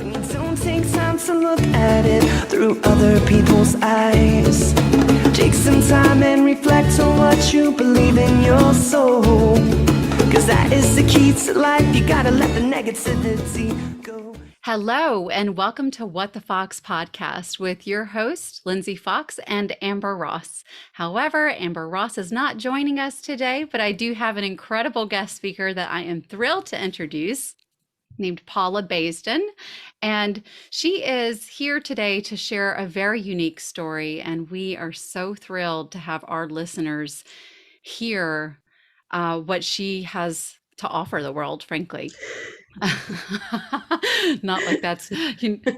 When you don't take time to look at it through other people's eyes. Take some time and reflect on what you believe in your soul. Cause that is the key to life. You gotta let the negativity go. Hello, and welcome to What the Fox podcast with your host, Lindsey Fox and Amber Ross. However, Amber Ross is not joining us today, but I do have an incredible guest speaker that I am thrilled to introduce, named Paula Baisden. And she is here today to share a very unique story. And we are so thrilled to have our listeners hear what she has to offer the world, frankly. Not like that's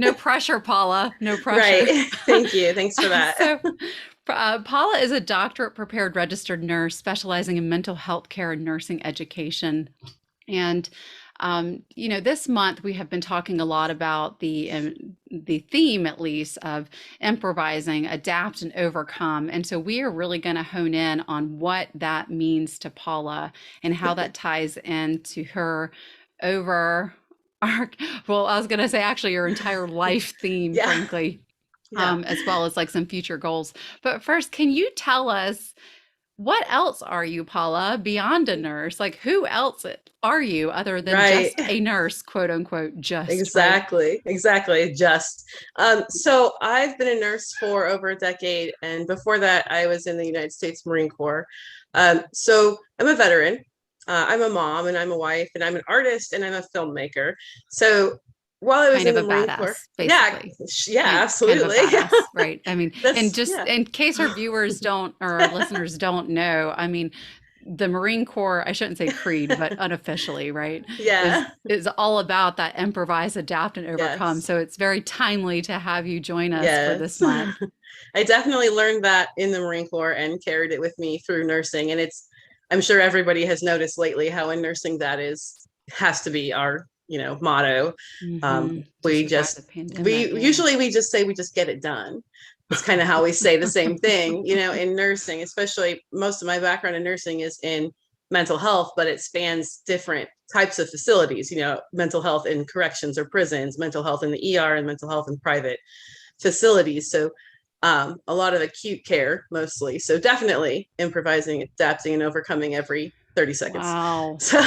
no pressure, Paula. No pressure. Right. Thank you. Thanks for that. So, Paula is a doctorate prepared registered nurse specializing in mental health care and nursing education. And this month we have been talking a lot about the theme, at least, of improvising, adapt, and overcome. And so we are really going to hone in on what that means to Paula and how that ties into her well, I was going to say actually your entire life theme, frankly, as well as like some future goals. But first, can you tell us, what else are you, Paula, beyond a nurse? Like, who else are you other than just a nurse, quote unquote, just? Exactly. So I've been a nurse for over a decade. And before that, I was in the United States Marine Corps. So I'm a veteran. I'm a mom and I'm a wife and I'm an artist and I'm a filmmaker. So while I was kind in of the a Marine badass, Corps, basically. Absolutely. Kind of a badass, right. I mean, and just in case our viewers don't, or our listeners don't know, I mean, the Marine Corps, I shouldn't say creed, but unofficially, right? Yeah. Is all about that improvise, adapt, and overcome. Yes. So it's very timely to have you join us for this month. I definitely learned that in the Marine Corps and carried it with me through nursing. And I'm sure everybody has noticed lately how in nursing has to be our, motto. We just say we just get it done. It's kind of how we say the same thing, in nursing, especially most of my background in nursing is in mental health, but it spans different types of facilities, mental health in corrections or prisons, mental health in the ER, and mental health in private facilities. So a lot of acute care mostly. So definitely improvising, adapting, and overcoming every 30 seconds. Wow. So,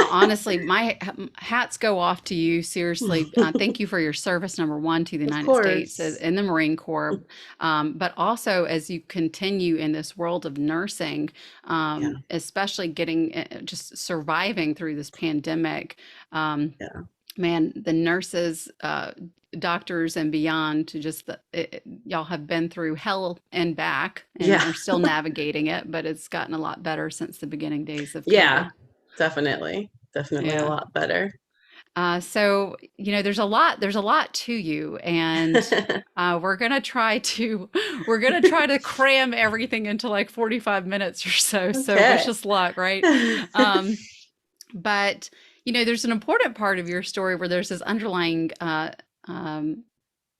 honestly, my hats go off to you. Seriously. Thank you for your service, number one, to the United States in the Marine Corps. But also as you continue in this world of nursing, especially just surviving through this pandemic. Man, the nurses, doctors and beyond, to just y'all have been through hell and back and are still navigating it, but it's gotten a lot better since the beginning days of COVID. Definitely a lot better. So there's a lot to you, and we're gonna try to cram everything into like 45 minutes or so. So wish us luck, right? But there's an important part of your story where there's this underlying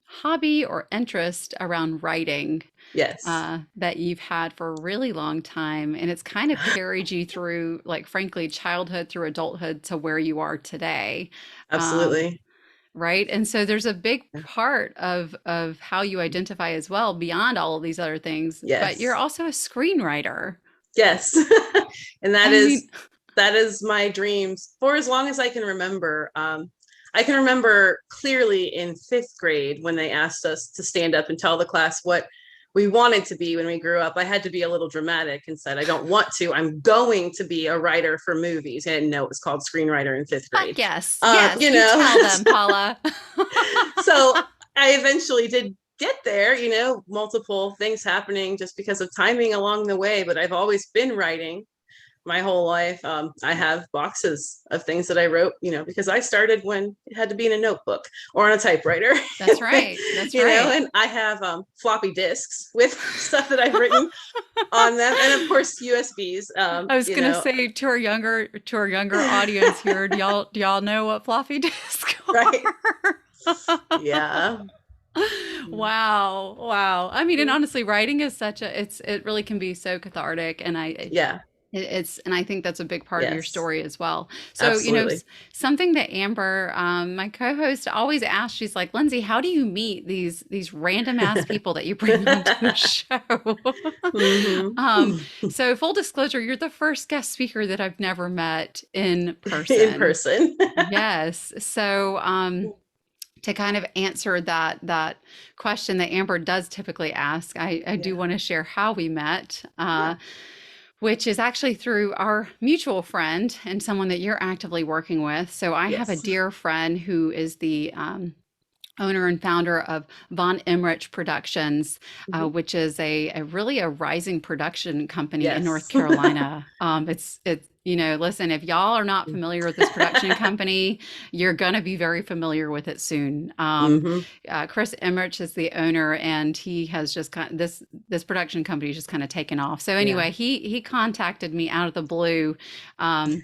hobby or interest around writing. Yes. That you've had for a really long time. And it's kind of carried you through, like, frankly, childhood through adulthood to where you are today. Absolutely. Right. And so there's a big part of how you identify as well, beyond all of these other things. Yes. But you're also a screenwriter. Yes. And that is my dreams for as long as I can remember. I can remember clearly in 5th grade when they asked us to stand up and tell the class what we wanted to be when we grew up. I had to be a little dramatic and said, I don't want to. I'm going to be a writer for movies. I didn't know it was called screenwriter in 5th grade. Yes. You tell them, Paula. So I eventually did get there, multiple things happening just because of timing along the way. But I've always been writing my whole life. I have boxes of things that I wrote, because I started when it had to be in a notebook or on a typewriter. That's right. And I have floppy disks with stuff that I've written on them, and of course USBs. I was going to say to our younger audience here, do y'all know what floppy disks are? Right. Yeah. Wow. I mean, and honestly, writing is it really can be so cathartic, and And I think that's a big part of your Yes, story as well. So, absolutely. something that Amber, my co-host, always asks, she's like, Lindsey, how do you meet these random ass people that you bring onto the show? Hmm. So full disclosure, you're the first guest speaker that I've never met in In person. person. Yes. So, to kind of answer that question that Amber does typically ask, I do Yeah. want to share how we met. Yeah. Which is actually through our mutual friend and someone that you're actively working with. So I have a Yes. dear friend who is the owner and founder of Von Emmerich Productions, Mhm. which is a really a rising production company in North Yes. Carolina. It's listen, if y'all are not familiar with this production company, you're gonna be very familiar with it soon. Hmm. Chris Emmerich is the owner, and he has just kind of this production company just kind of taken off. So Yeah. anyway, he contacted me out of the blue. And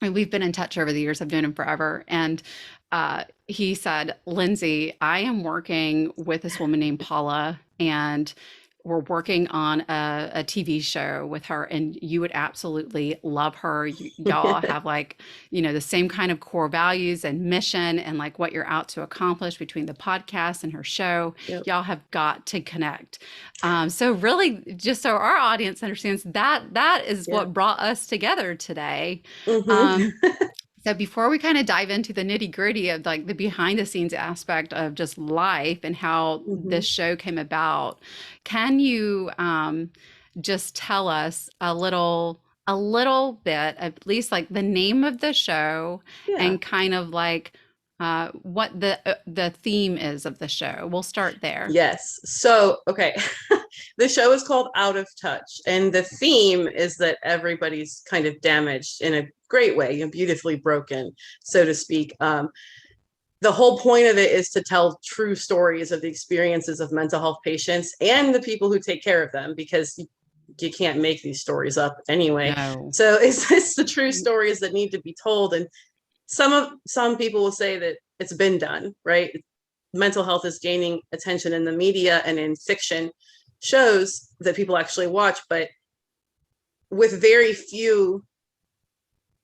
we've been in touch over the years. I've known him forever. And he said, Lindsey, I am working with this woman named Paula, and we're working on a TV show with her, and you would absolutely love her. Y'all have like, the same kind of core values and mission and like what you're out to accomplish between the podcast and her show. Yep. Y'all have got to connect. So really, just so our audience understands, that is Yeah. what brought us together today. Hmm. Um, so before we kind of dive into the nitty gritty of like the behind the scenes aspect of just life and how Hmm. this show came about, can you just tell us a little bit, at least like the name of the show Yeah. and kind of like what the theme is of the show? We'll start there. Yes. So, okay. The show is called Out of Touch, and the theme is that everybody's kind of damaged in a great way, beautifully broken, so to speak. The whole point of it is to tell true stories of the experiences of mental health patients and the people who take care of them, because you can't make these stories up anyway. No. So it's the true stories that need to be told. And some people will say that it's been done, right? Mental health is gaining attention in the media and in fiction shows that people actually watch, but with very few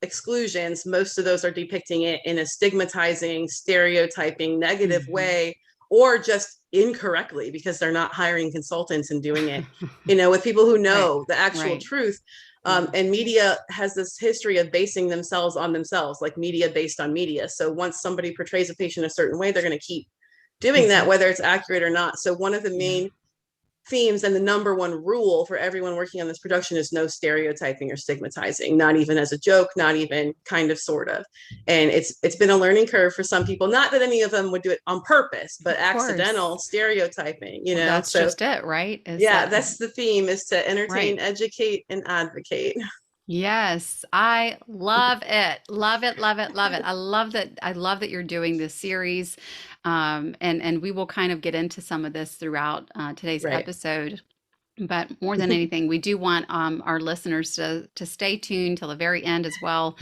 exclusions, most of those are depicting it in a stigmatizing, stereotyping, negative Mhm. way, or just incorrectly because they're not hiring consultants and doing it, with people who Right. know the actual Right. truth. Yeah. And media has this history of basing themselves on themselves, like media based on media. So once somebody portrays a patient a certain way, they're going to keep doing that, Mhm. whether it's accurate or not. So one of the Yeah. main themes and the number one rule for everyone working on this production is no stereotyping or stigmatizing, not even as a joke, not even kind of sort of. And it's been a learning curve for some people, not that any of them would do it on purpose, but Of course. accidental stereotyping, Well, that's so just it, right? Is yeah, that that's the theme, is to entertain, right? educate, and advocate. Yes, I love it. Love it, love it, love it. I love that you're doing this series. And we will kind of get into some of this throughout today's Right. episode. But more than anything, we do want our listeners to stay tuned till the very end as well.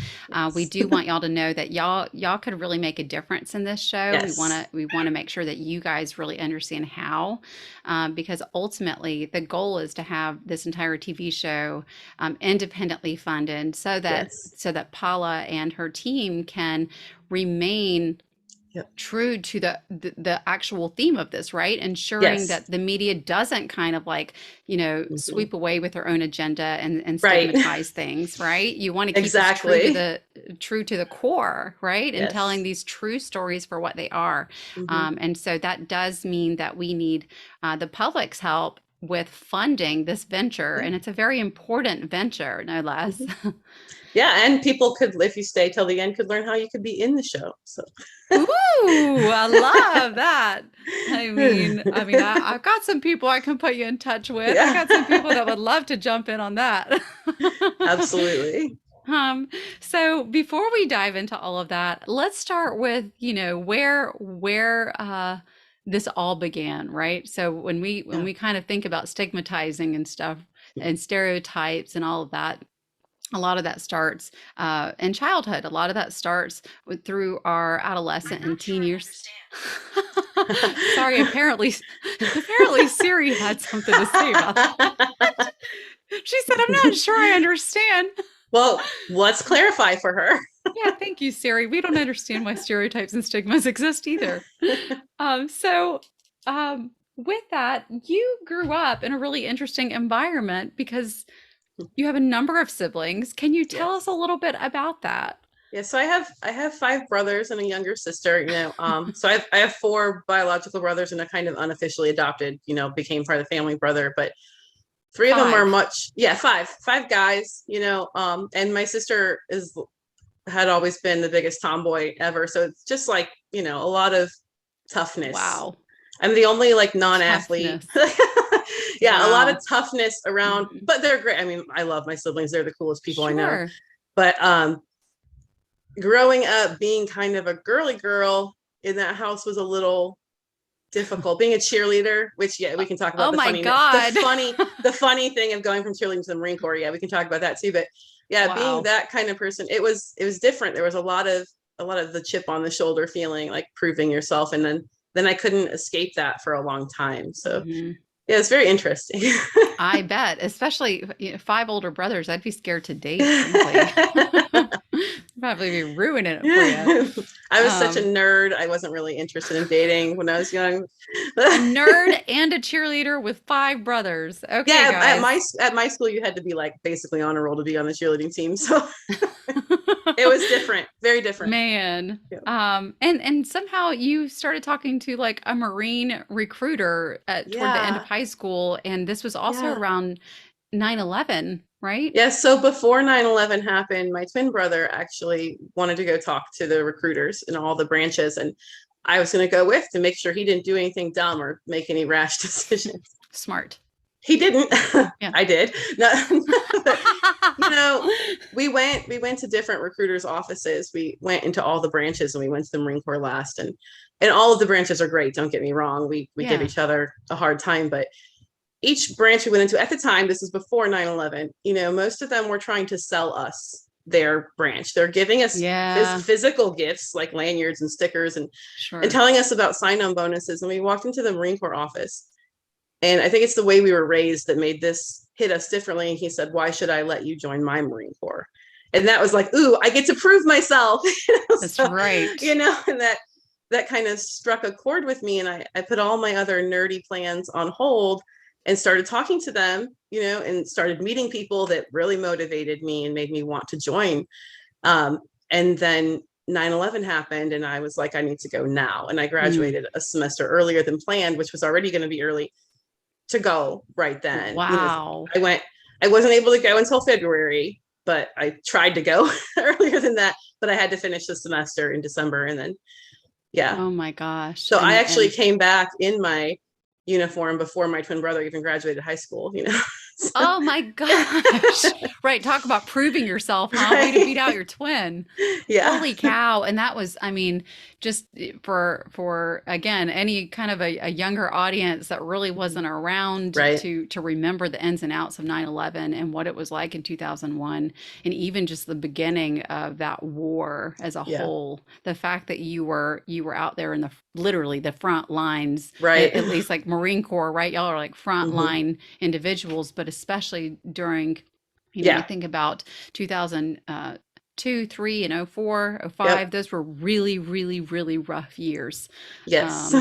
We Yes. do want y'all to know that y'all could really make a difference in this show. Yes. We want to make sure that you guys really understand how, because ultimately the goal is to have this entire TV show independently funded, Yes. so that Paula and her team can remain Yep. true to the actual theme of this, right? Ensuring Yes. that the media doesn't kind of like, Mhm. sweep away with their own agenda and Right. stigmatize things, right? You want to keep this Exactly. true to the core, right? And telling Yes. these true stories for what they are. Hmm. And so that does mean that we need the public's help with funding this venture, Yeah. and it's a very important venture, no less. Mhm. Yeah, and people could, if you stay till the end, could learn how you could be in the show. So Ooh, I love that. I've got some people I can put you in touch with. I yeah. got some people that would love to jump in on that. Absolutely. Um, so before we dive into all of that, let's start with, where this all began, right? So when Yeah. we kind of think about stigmatizing and stuff and stereotypes and all of that, a lot of that starts in childhood. A lot of that starts through our adolescent and teen years. Sorry, apparently Siri had something to say about that. She said, I'm not sure I understand. Well, let's clarify for her. Yeah, thank you, Siri. We don't understand why stereotypes and stigmas exist either. So, with that, you grew up in a really interesting environment because you have a number of siblings. Can you tell us a little bit about that? Yeah, so I have 5 brothers and a younger sister, so I have 4 biological brothers and a kind of unofficially adopted, became part of the family brother, but 3 of them are five guys, and my sister had always been the biggest tomboy ever. So it's just like, a lot of toughness. Wow. I'm the only like non-athlete. Yeah, wow. A lot of toughness around, but they're great. I mean, I love my siblings. They're the coolest people I know. But growing up being kind of a girly girl in that house was a little difficult. Being a cheerleader, which we can talk about. The funny thing of going from cheerleading to the Marine Corps. Yeah, we can talk about that too. But being that kind of person, it was different. There was a lot of the chip on the shoulder feeling, like proving yourself, and then I couldn't escape that for a long time. So yeah, it's very interesting. I bet, especially 5 older brothers. I'd be scared to date, frankly. Probably be ruining it for you. I was such a nerd. I wasn't really interested in dating when I was young. A nerd and a cheerleader with 5 brothers. Okay, yeah, guys. At my school, you had to be like basically on a roll to be on the cheerleading team. So it was different, very different. Man. Yeah. And somehow you started talking to like a Marine recruiter toward the end of high school, and this was also around 9/11. Right? Yes. So before 9/11 happened, my twin brother actually wanted to go talk to the recruiters in all the branches. And I was going to go with to make sure he didn't do anything dumb or make any rash decisions. Smart. He didn't. Yeah. I did. No, we went to different recruiters' offices. We went into all the branches and we went to the Marine Corps last. And all of the branches are great. Don't get me wrong. We give each other a hard time, but each branch we went into at the time, this is before 9/11, most of them were trying to sell us their branch. They're giving us physical gifts like lanyards and stickers and telling us about sign-on bonuses. And we walked into the Marine Corps office. And I think it's the way we were raised that made this hit us differently. And he said, "Why should I let you join my Marine Corps?" And that was like, ooh, I get to prove myself. That's right. And that kind of struck a chord with me. And I put all my other nerdy plans on hold and started talking to them, and started meeting people that really motivated me and made me want to join. And then 9/11 happened and I was like, I need to go now. And I graduated a semester earlier than planned, which was already going to be early to go right then. Wow. I wasn't able to go until February, but I tried to go earlier than that, but I had to finish the semester in December. And then, Oh my gosh. So I actually came back in my uniform before my twin brother even graduated high school, So. Oh my gosh. Right. Talk about proving yourself, huh? Way to beat out your twin. Yeah. Holy cow. And that was, I mean, just for again, any kind of a younger audience that really wasn't around to remember the ins and outs of 9/11 and what it was like in 2001. And even just the beginning of that war as a whole, the fact that you were out there in literally the front lines, at least like Marine Corps, right? Y'all are like front line individuals, but especially during, I think about 2002, 3, and 2004, 2005, those were really, really, really rough years. Yes.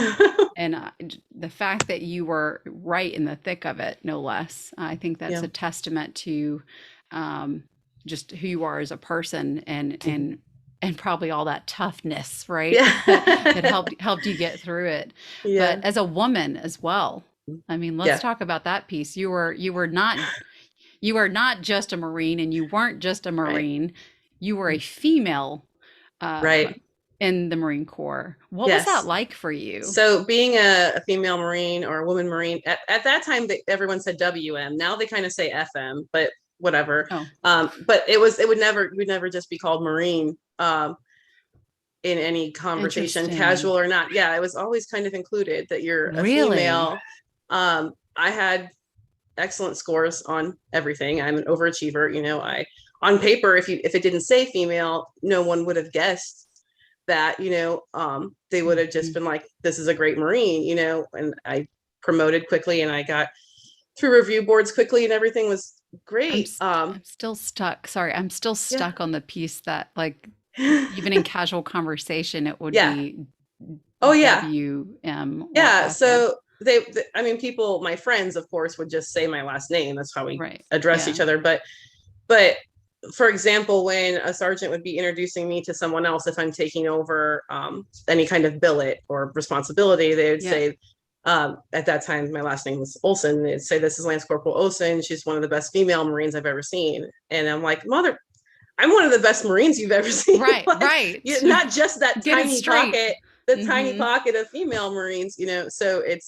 And the fact that you were right in the thick of it, no less, I think that's a testament to just who you are as a person and probably all that toughness, right? That helped you get through it. But as a woman as well, I mean, let's talk about that piece. You were not just a Marine, and you weren't just a Marine. You were a female, in the Marine Corps. What was that like for you? So being a female Marine or a woman Marine at that time, everyone said WM. Now they kind of say FM, but whatever. But we'd never just be called Marine in any conversation, casual or not. Yeah, it was always kind of included that you're a female. I had excellent scores on everything. I'm an overachiever. On paper, if it didn't say female, no one would have guessed that, they would have just been like, this is a great Marine, and I promoted quickly and I got through review boards quickly and everything was great. I'm still stuck. Sorry, I'm still Yeah. stuck on the piece that, like, even in casual conversation, it would Yeah. be Oh yeah. WM. Yeah. Okay. So I mean, people, my friends, of course, would just say my last name. That's how we Right. address Yeah. each other. But for example, when a sergeant would be introducing me to someone else, if I'm taking over any kind of billet or responsibility, they would Yeah. say, at that time, my last name was Olson. They'd say, "This is Lance Corporal Olson. She's one of the best female Marines I've ever seen." And I'm like, "Mother, I'm one of the best Marines you've ever seen." Right. Like, Right. not just that Get it tiny straight. pocket, the tiny Mhm. pocket of female Marines, you know. So it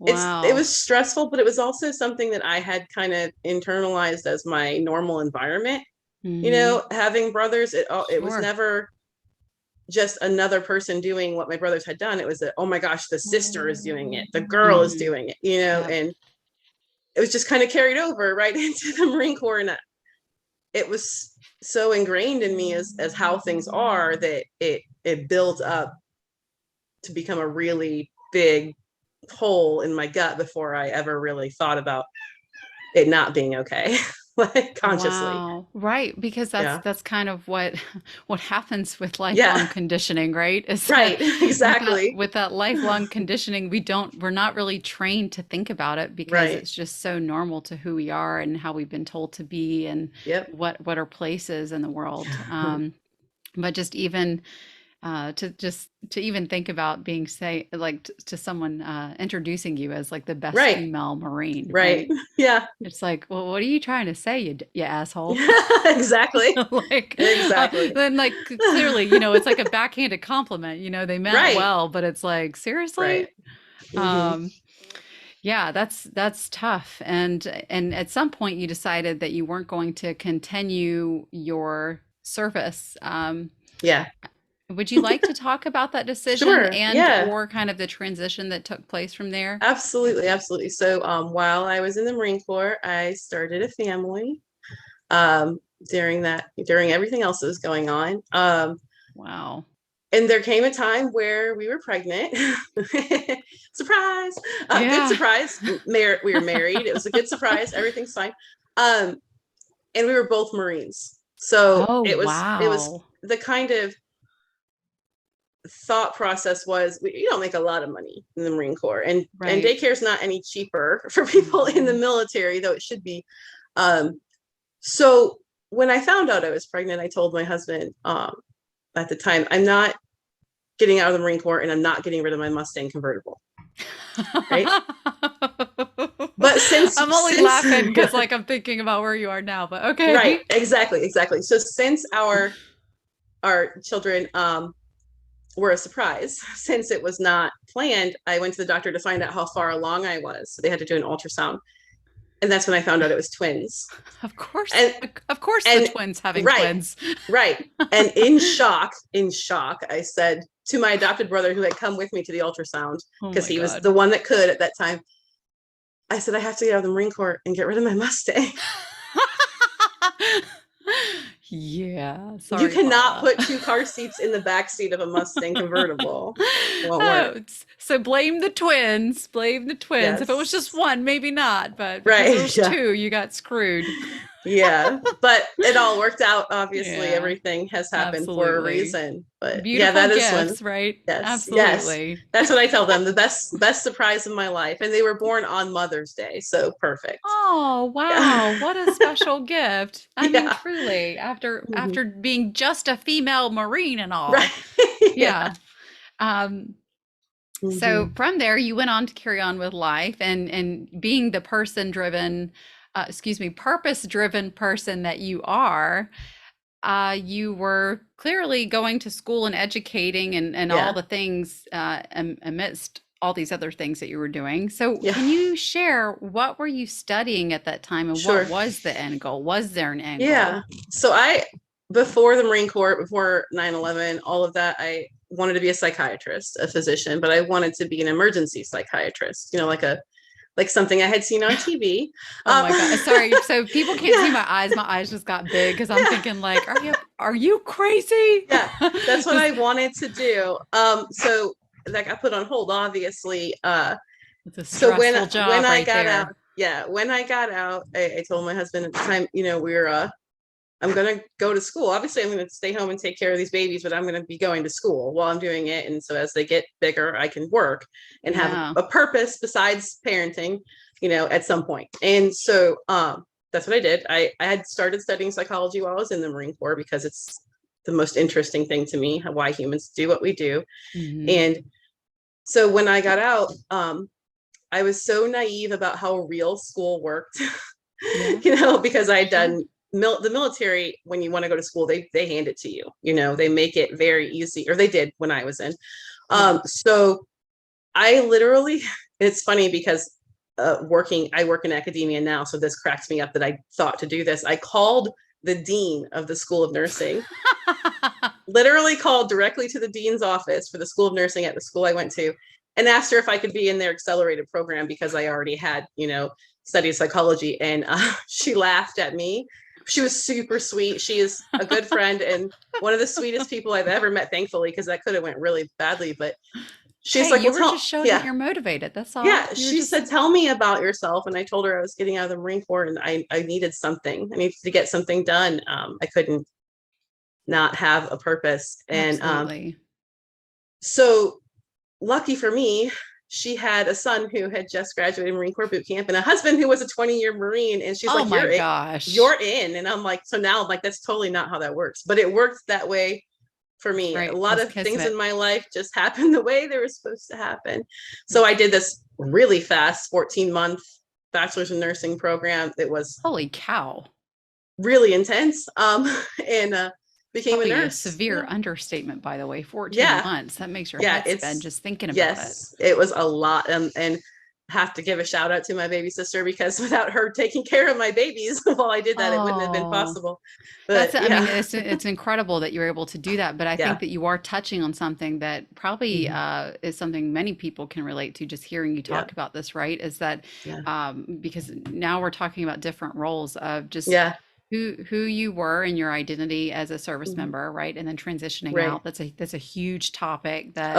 Wow. was stressful, but it was also something that I had kind of internalized as my normal environment. You Mhm. know, having brothers, it was Sure. never just another person doing what my brothers had done. It was that, oh my gosh, the sister is doing it, the girl is Mhm. doing it, you know. Yep. And it was just kind of carried over right into the Marine Corps. And it was so ingrained in me as how things are, that it built up to become a really big hole in my gut before I ever really thought about it not being okay, like consciously. Wow. Right, because Yeah. that's kind of what what happens with Yeah. lifelong conditioning, right? Is that Right. Exactly. with that lifelong conditioning, we're not really trained to think about it because Right. it's just so normal to who we are and how we've been told to be and Yep. what our place is in the world. But just even to even think about being say like to someone introducing you as like the best Right. female Marine, Right. right? Yeah. It's like, well, what are you trying to say, you asshole? Exactly. Like, Exactly. then like clearly, it's like a backhanded compliment. They meant Right. well, but it's like, seriously? Right. Hmm. Um, yeah, that's tough. And at some point, you decided that you weren't going to continue your service. Yeah. Would you like to talk about that decision Sure. and Yeah. or kind of the transition that took place from there? Absolutely. Absolutely. So while I was in the Marine Corps, I started a family um during everything else that was going on. Wow. And there came a time where we were pregnant. Surprise. Good Yeah. surprise. We were married. It was a good surprise. Everything's fine. Um, and we were both Marines. So Oh, it was wow. the kind of thought process was, you don't make a lot of money in the Marine Corps, and Right. daycare is not any cheaper for people in the Mhm. military, though it should be. So when I found out I was pregnant, I told my husband at the time, I'm not getting out of the Marine Corps and I'm not getting rid of my Mustang convertible. Right. But I'm only laughing because like I'm thinking about where you are now, but okay. Right, exactly. So since our children were a surprise, since it was not planned, I went to the doctor to find out how far along I was. So they had to do an ultrasound. And that's when I found out it was twins. Of course. And The twins having right, twins. Right. And in shock, I said to my adopted brother who had come with me to the ultrasound, Oh because my he was God. the one that could at that time, I said, I have to get out of the Marine Corps and get rid of my Mustang. Yeah. You Sorry, cannot Paula. put two car seats in the back seat of a Mustang convertible. Won't Oh, work. so blame the twins. Blame the twins. If it was just Yes. one, maybe not, but because Right. it was Yeah. two, you got screwed. Yeah. But it all worked out. Obviously, Yeah, everything has happened for a absolutely. reason. But yeah, Beautiful that is one. gifts, right? Yes. Yes. Absolutely. That's what I tell them. The best surprise of my life. And they were born on Mother's Day. So perfect. Oh, wow. Yeah. What a special gift. I mean, Yeah. truly, Mhm. after being just a female Marine and all. Right. Yeah. Um, so Mhm. from there, you went on to carry on with life and being the purpose-driven person that you are. You were clearly going to school and educating and all Yeah. the things amidst all these other things that you were doing. So Yeah. can you share what were you studying at that time and Sure. what was the end goal? Was there an end goal? Yeah. So before the Marine Corps, before 9/11, all of that, I wanted to be a psychiatrist, a physician, but I wanted to be an emergency psychiatrist, like something I had seen on TV. Oh my God. Sorry. So people can't see Yeah. my eyes. My eyes just got big because I'm Yeah. thinking like, are you crazy? Yeah. That's what Just- I wanted to do. So that got put on hold, obviously. It's a So stressful job when I right got there. out, yeah, when I got out, I told my husband at the time, I'm going to go to school. Obviously, I'm going to stay home and take care of these babies, but I'm going to be going to school while I'm doing it. And so as they get bigger, I can work and have a purpose besides parenting, at some point. And so that's what I did. I had started studying psychology while I was in the Marine Corps because it's the most interesting thing to me, why humans do what we do. Mm-hmm. And so when I got out, I was so naive about how real school worked, because I had done the military. When you want to go to school, they hand it to you, they make it very easy, or they did when I was in. So I literally, it's funny because I work in academia now. So this cracks me up that I thought to do this. I called the dean of the School of Nursing, literally called directly to the dean's office for the School of Nursing at the school I went to, and asked her if I could be in their accelerated program because I already had, studied psychology. And she laughed at me. She was super sweet. She is a good friend and one of the sweetest people I've ever met, thankfully, because that could have went really badly. But she's like, you were just showing that you're motivated. That's all. Yeah. She said, tell me about yourself. And I told her I was getting out of the Marine Corps and I needed something. I needed to get something done. I couldn't not have a purpose. And so lucky for me, she had a son who had just graduated Marine Corps boot camp and a husband who was a 20-year Marine. And she's like, you're in. And I'm like, so now I'm like, that's totally not how that works. But it worked that way for me. Right. A lot of things in my life just happened the way they were supposed to happen. So I did this really fast 14-month bachelor's in nursing program. It was holy cow, really intense. And became a nurse. A severe understatement, by the way. 14 months. That makes your head spin just thinking about it. It was a lot. And have to give a shout out to my baby sister, because without her taking care of my babies while I did that, it wouldn't have been possible. But I mean, it's incredible that you're able to do that. But I think that you are touching on something that probably is something many people can relate to, just hearing you talk about this, right? Is that because now we're talking about different roles of just who you were and your identity as a service member, right? And then transitioning out. That's a huge topic that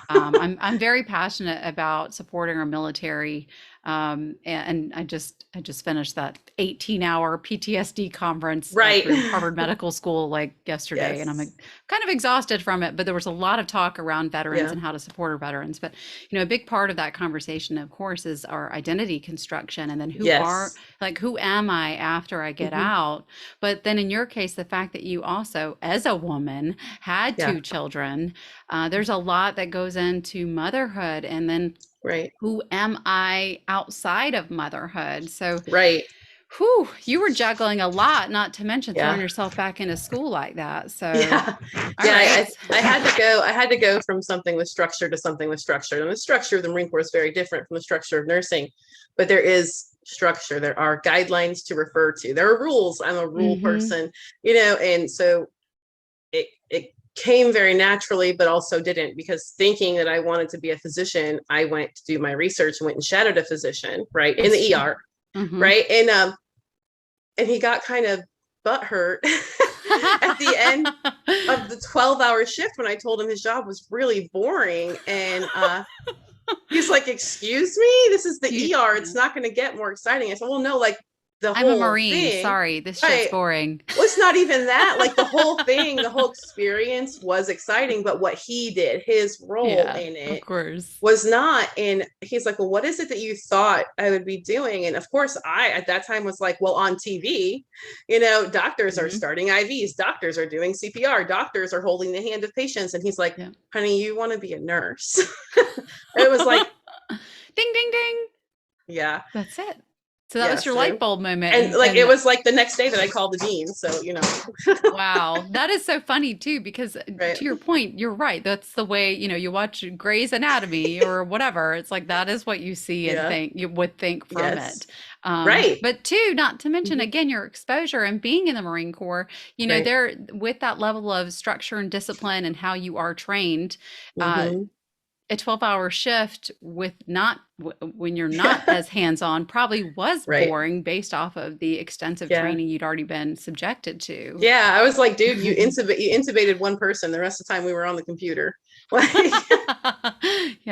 I'm very passionate about supporting our military. And I just finished that 18-hour PTSD conference through Harvard Medical School like yesterday, and I'm kind of exhausted from it. But there was a lot of talk around veterans and how to support our veterans. But a big part of that conversation, of course, is our identity construction, and then who am I after I get out? But then in your case, the fact that you also, as a woman, had 2 children, there's a lot that goes into motherhood, and then who am I outside of motherhood? So you were juggling a lot, not to mention throwing yourself back into school like that. So I had to go from something with structure to something with structure. And the structure of the Marine Corps is very different from the structure of nursing, but there is structure. There are guidelines to refer to. There are rules. I'm a rule person, and so it came very naturally, but also didn't, because thinking that I wanted to be a physician, I went to do my research and went and shadowed a physician, in the ER, and he got kind of butthurt at the end of the 12-hour shift when I told him his job was really boring, and he's like, "Excuse me, this is the ER. It's not going to get more exciting." I said, "Well, no, I'm a Marine. Thing, sorry, this shit's boring." Well, it's not even that. The whole thing, the whole experience was exciting, but what he did, his role in it, of course, was not. And he's like, "Well, what is it that you thought I would be doing?" And of course, I at that time was like, "Well, on TV, doctors are starting IVs, doctors are doing CPR, doctors are holding the hand of patients." And he's like, "Honey, you want to be a nurse?" It was like, ding, ding, ding. Yeah, that's it. So that was your light bulb moment. And it was like the next day that I called the dean. So, Wow. That is so funny too, because to your point, you're right. That's the way, you watch Grey's Anatomy or whatever. It's like, that is what you see and you would think from it. But two, not to mention, again, your exposure and being in the Marine Corps, there with that level of structure and discipline and how you are trained, a 12-hour shift when you're not as hands-on probably was boring based off of the extensive training you'd already been subjected to. Yeah, I was like, dude, you intubated one person. The rest of the time we were on the computer.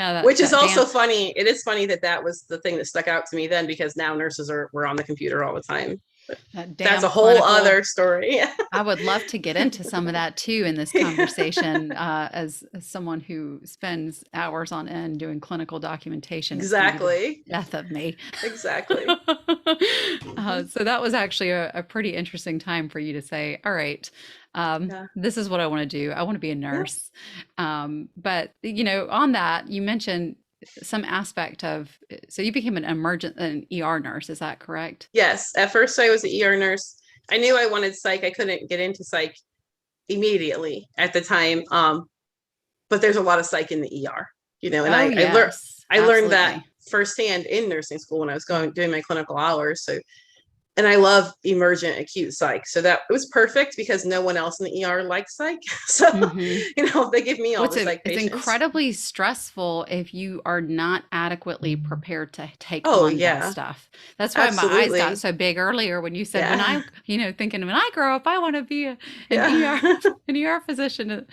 Yeah, Which is that also dance. funny. It is funny that that was the thing that stuck out to me then, because now nurses were on the computer all the time. But That that's a damn whole clinical. other story. I would love to get into some of that too in this Yeah, conversation. As someone who spends hours on end doing clinical documentation, it's going to be the exactly. death of me. Exactly. Hmm. So that was actually a pretty interesting time for you to say, all right, Yeah. this is what I want to do. I want to be a Yeah. nurse. But, on that, you mentioned some aspect of, so you became an ER nurse, is that correct? Yes. At first, I was an ER nurse. I knew I wanted psych. I couldn't get into psych immediately at the time. But there's a lot of psych in the ER, and Oh, yes, I learned that absolutely. firsthand in nursing school when I was doing my clinical hours. So, and I love emergent acute psych. So that it was perfect because no one else in the ER likes psych. So, Hmm. they give me Well, all the psych it's patients. incredibly stressful if you are not adequately prepared to take Oh on that yeah, stuff. That's why my eyes got absolutely. so big earlier when you said, Yeah. thinking when I grow up, I want to be an ER, Yeah. an ER physician.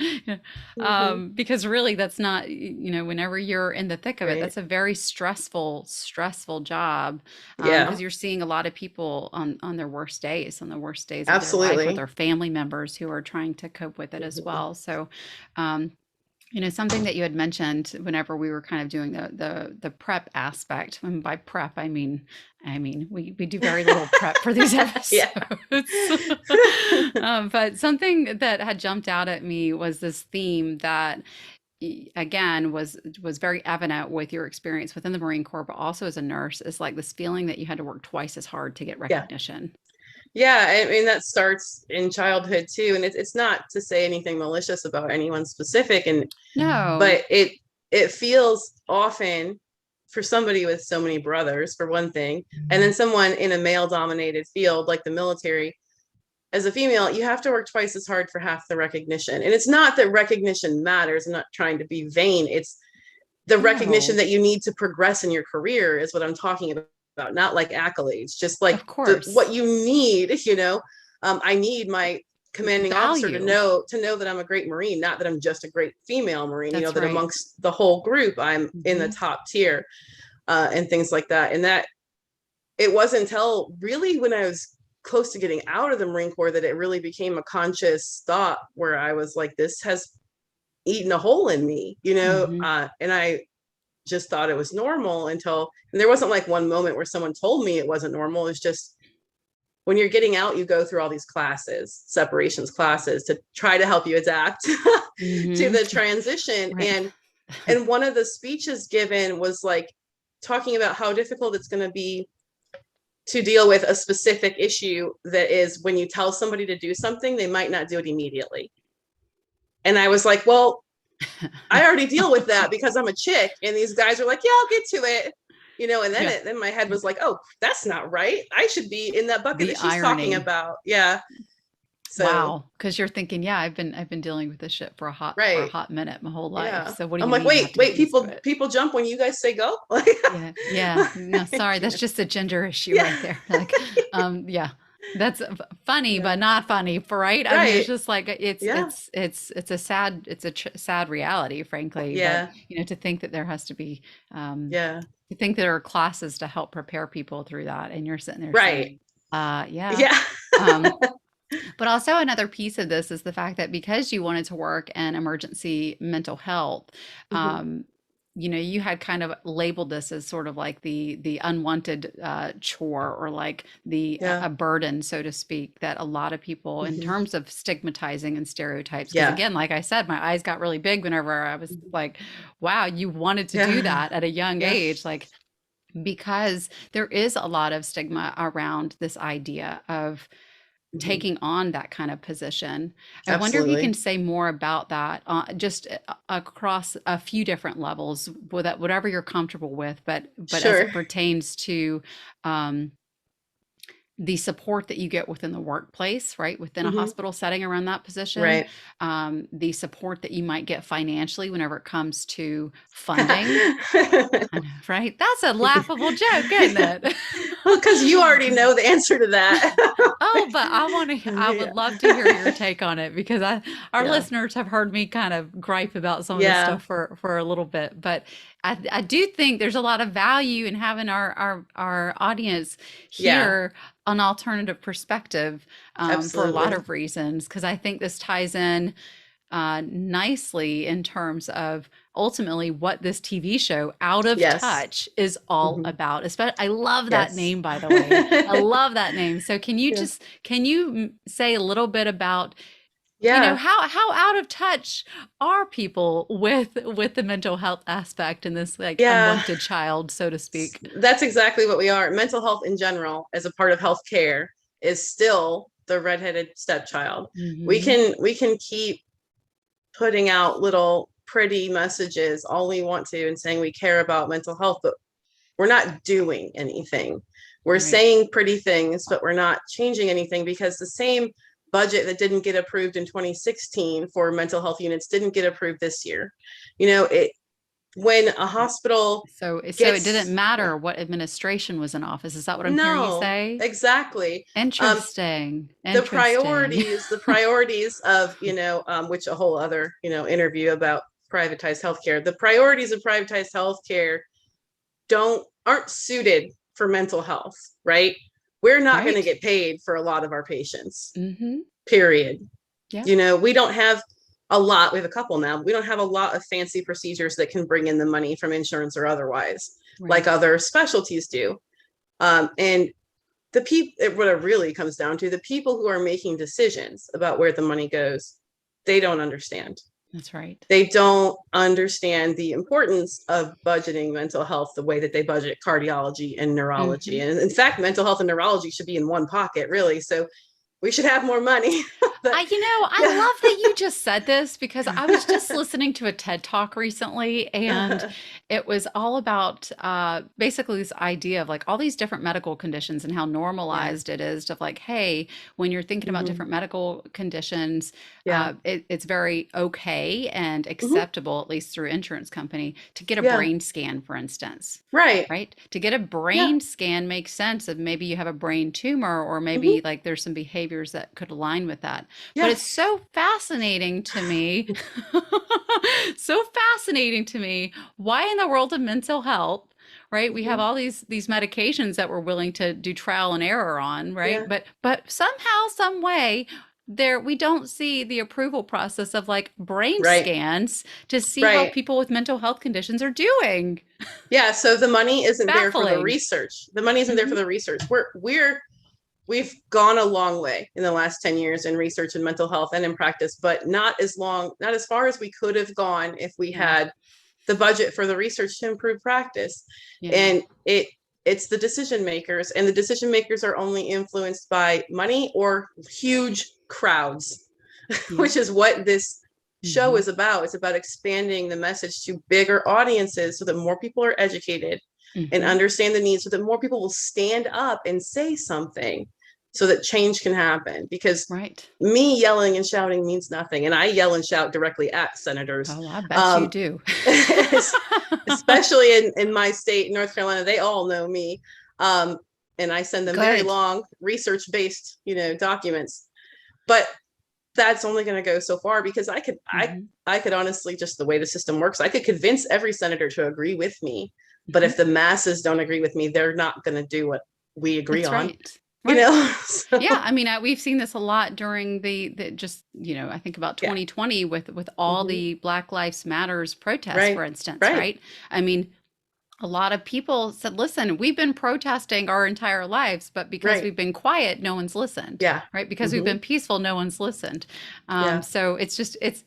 Hmm. Because really that's not, whenever you're in the thick of it, Right. that's a very stressful job. Yeah. Because you're seeing a lot of people on their worst days, on the worst days of their life, or Absolutely. their family members who are trying to cope with it as Mhm. well. So, um, something that you had mentioned whenever we were kind of doing the prep aspect, and by prep we do very little prep for these Yeah. episodes. But something that had jumped out at me was this theme that again was very evident with your experience within the Marine Corps, but also as a nurse, is like this feeling that you had to work twice as hard to get Yeah. recognition. Yeah, I mean that starts in childhood too, and it's not to say anything malicious about anyone specific, No. but it feels often for somebody with so many brothers, for one thing, and then someone in a male-dominated field like the military. As a female, you have to work twice as hard for half the recognition, and it's not that recognition matters. I'm not trying to be vain. It's the recognition No. that you need to progress in your career is what I'm talking about, not like accolades, just like Of course. what you need, I need my commanding officer to Value. know that I'm a great Marine, not that I'm just a great female Marine, That's that right. amongst the whole group, I'm in the Mhm. top tier, and things like that. And that it wasn't until really when I was close to getting out of the Marine Corps that it really became a conscious thought where I was like, this has eaten a hole in me, Mhm. and I just thought it was normal and there wasn't like one moment where someone told me it wasn't normal. It's just when you're getting out, you go through all these classes, separations classes, to try to help you adapt to Mhm. the transition. Right. And one of the speeches given was like talking about how difficult it's going to be to deal with a specific issue that is when you tell somebody to do something, they might not do it immediately. And I was like, well, I already deal with that because I'm a chick. And these guys are like, yeah, I'll get to it. And Yeah. then my head was like, oh, that's not right. I should be in that bucket The that she's talking irony. about. Yeah. So, Wow. Because you're thinking, yeah, I've been dealing with this shit for a right. hot minute, my whole life. Yeah. So what do I'm you like, mean you wait, have to get wait, used to it? people jump when you guys say go. Yeah. Yeah. No, sorry, that's just a gender issue Yeah. right there. Like, yeah. That's funny, Yeah. but not funny, right? I mean, it's Right. just like Yeah. it's a sad reality, frankly. But Yeah. to think that there has to be, um, Yeah. to think there are classes to help prepare people through that, and you're sitting there Right. saying, yeah. Yeah. Um, but also another piece of this is the fact that because you wanted to work in emergency mental health, Mhm. um, you had kind of labeled this as sort of like the unwanted chore, or like Yeah. a burden, so to speak, that a lot of people, in Mhm. terms of stigmatizing and stereotypes. Because Yeah. again, like I said, my eyes got really big whenever I was like, "Wow, you wanted to do Yeah. that at a young Yeah. age," like because there is a lot of stigma around this idea of Mhm. taking on that kind of position. I wonder if you can Absolutely. say more about that, just across a few different levels, whatever you're comfortable with, but as Sure. it pertains to um, the support that you get within the workplace, right, within a Hmm. hospital setting around that position, Right. the support that you might get financially whenever it comes to funding, I know, right? That's a laughable joke, isn't it? Well, because you already know the answer to that. Oh, but I would love to hear your take on it, because our Yeah. listeners have heard me kind of gripe about some of this Yeah. stuff for a little bit, but I do think there's a lot of value in having our audience hear an alternative perspective, for a lot Absolutely. of reasons, because I think this ties in nicely in terms of ultimately what this TV show Out of Yes. Touch is all Mhm. about. Especially, I love that Yes. name, by the way. I love that name. So can you Yeah. can you say a little bit about, Yeah. how out of touch are people with the mental health aspect and this like Yeah. unwanted child, so to speak? That's exactly what we are. Mental health in general, as a part of healthcare, is still the redheaded stepchild. We can keep putting out little pretty messages all we want to and saying we care about mental health, but we're not doing anything. We're Right. saying pretty things, but we're not changing anything, because the same budget that didn't get approved in 2016 for mental health units didn't get approved this year. When a hospital So it gets, didn't matter what administration was in office. Is that what I'm hearing you no, say? exactly. Interesting. The Interesting. priorities of, which a whole other, interview about privatized healthcare. The priorities of privatized healthcare aren't suited for mental health, right? We're not going to Right. get paid for a lot of our patients, Mm-hmm. period. Yeah. We don't have a lot. We have a couple now. We don't have a lot of fancy procedures that can bring in the money from insurance or otherwise, like Right. other specialties do. And the people, what it really comes down to, the people who are making decisions about where the money goes, they don't understand. That's right. They don't understand the importance of budgeting mental health the way that they budget cardiology and neurology. Mm-hmm. And in fact, mental health and neurology should be in one pocket, really. So we should have more money. But, I love that you just said this, because I was just listening to a TED Talk recently, and it was all about basically this idea of like all these different medical conditions and how normalized it is to like, hey, when you're thinking about different medical conditions, it's very okay and acceptable, at least through insurance company, to get a brain scan, for instance. Right. To get a brain scan makes sense of maybe you have a brain tumor, or maybe like there's some behaviors that could align with that. But it's so fascinating to me, why in the world of mental health, right? We have all these medications that we're willing to do trial and error on, right? But somehow, some way, we don't see the approval process of like brain scans to see how people with mental health conditions are doing. Yeah, so the money isn't there for the Baffling. research. The money isn't there for the research. We've gone a long way in the last 10 years in research and mental health and in practice, but not as far as we could have gone if we had the budget for the research to improve practice. And it's the decision makers, and the decision makers are only influenced by money or huge crowds, which is what this show is about. It's about expanding the message to bigger audiences so that more people are educated and understand the needs, so that more people will stand up and say something so that change can happen. Because me yelling and shouting means nothing. And I yell and shout directly at senators. Oh, I bet you do. Especially in my state, North Carolina, they all know me. And I send them very long research-based, documents. But that's only going to go so far, because I could honestly, just the way the system works, I could convince every senator to agree with me. But if the masses don't agree with me, they're not going to do what we agree on. So. Yeah, I mean, we've seen this a lot during the just, I think about 2020 with all the Black Lives Matters protests, for instance, right? I mean, a lot of people said, listen, we've been protesting our entire lives, but because we've been quiet, no one's listened. Right? Because we've been peaceful, no one's listened. So it's just, it's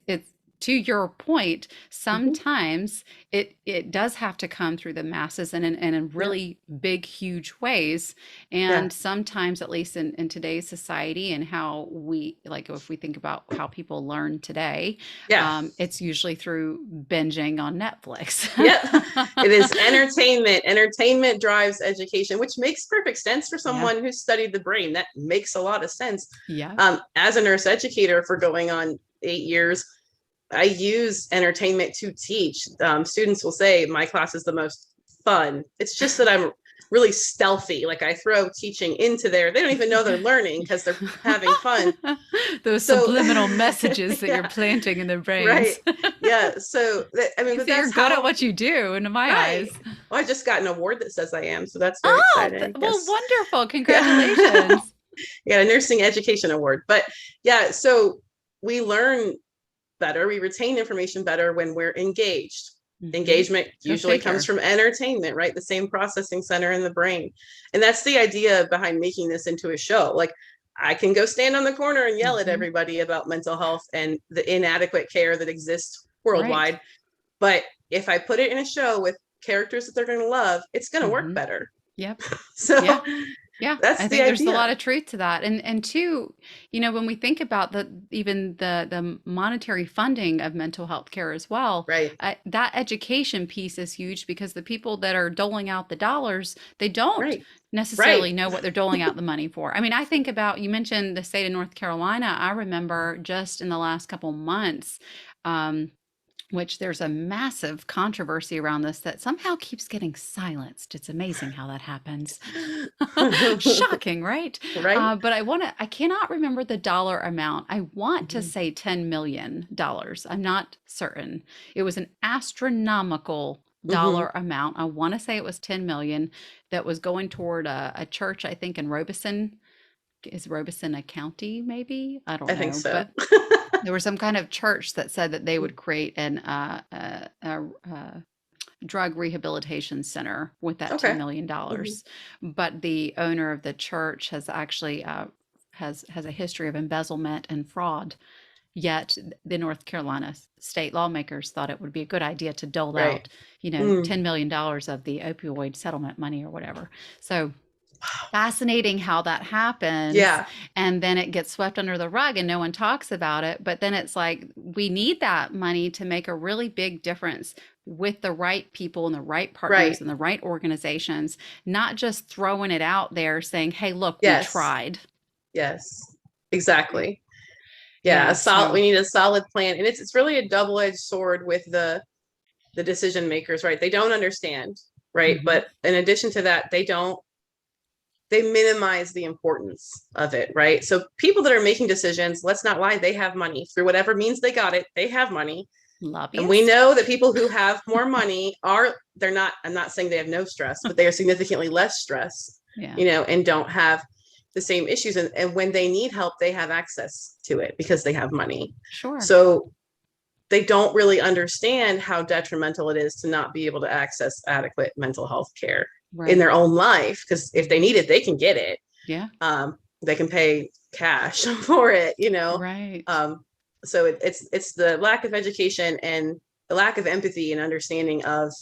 to your point, sometimes it does have to come through the masses and in really big, huge ways. And sometimes, at least in today's society and how we, like if we think about how people learn today, it's usually through binging on Netflix. It is entertainment. Entertainment drives education, which makes perfect sense for someone who studied the brain. That makes a lot of sense. As a nurse educator for going on 8 years, I use entertainment to teach. Students will say my class is the most fun. It's just that really stealthy. Like I throw teaching into there. They don't even know they're learning because they're having fun. Those So subliminal messages that yeah, you're planting in their right. brains. Yeah. So I mean, but So you're that's good at how, what you do, in my right. eyes. Well, I just got an award that says I am. So that's very Oh, exciting. well, Yes. wonderful. Yeah. Congratulations. Yeah, a nursing education award. But yeah, so we learn better, we retain information better when we're engaged. Engagement Go usually comes figure. from entertainment, right? The same processing center in the brain. And that's the idea behind making this into a show. Like I can go stand on the corner and yell at everybody about mental health and the inadequate care that exists Right. worldwide. But if I put it in a show with characters that they're going to love, it's going to work better. Yep. So Yeah. Yeah, that's I the think there's a lot idea. of truth to that. And two, you know, when we think about even the monetary funding of mental health care as well, Right. that education piece is huge because the people that are doling out the dollars, they don't Right. necessarily Right. know what they're doling out the money for. I mean, I think about, you mentioned the state of North Carolina. I remember just in the last couple months, which there's a massive controversy around this that somehow keeps getting silenced. It's amazing how that happens. Shocking, right? Right. But I cannot remember the dollar amount. I want to say $10 million. I'm not certain. It was an astronomical dollar amount. I want to say it was 10 million that was going toward a church, I think in Robeson. Is Robeson a county, maybe? I don't I think know. so. But there was some kind of church that said that they would create drug rehabilitation center with that $10 Okay. million. But the owner of the church has actually has a history of embezzlement and fraud. Yet the North Carolina state lawmakers thought it would be a good idea to dole Right. out, you know, $10 million of the opioid settlement money or whatever. So fascinating how that happens, Yeah. and then it gets swept under the rug and no one talks about it. But then it's like we need that money to make a really big difference with the right people and the right Right. partners and the right organizations, not just throwing it out there saying, hey, look, we Yes. tried. Yes. Exactly. Yeah. Yeah, We so need a solid plan. And it's really a double-edged sword with the decision makers, right? They don't understand, right? mhm, But in addition to that, they minimize the importance of it, right? So people that are making decisions, let's not lie, they have money through whatever means they got it. They have money. And we lobbyist. know that people who have more money they're not, I'm not saying they have no stress, but they are significantly less stressed, Yeah, you know, and don't have the same issues. And when they need help, they have access to it because they have money. sure. So they don't really understand how detrimental it is to not be able to access adequate mental health care in Right. their own life. Because if they need it, they can get it. Yeah, They can pay cash for it, you know. right. So it's the lack of education and the lack of empathy and understanding of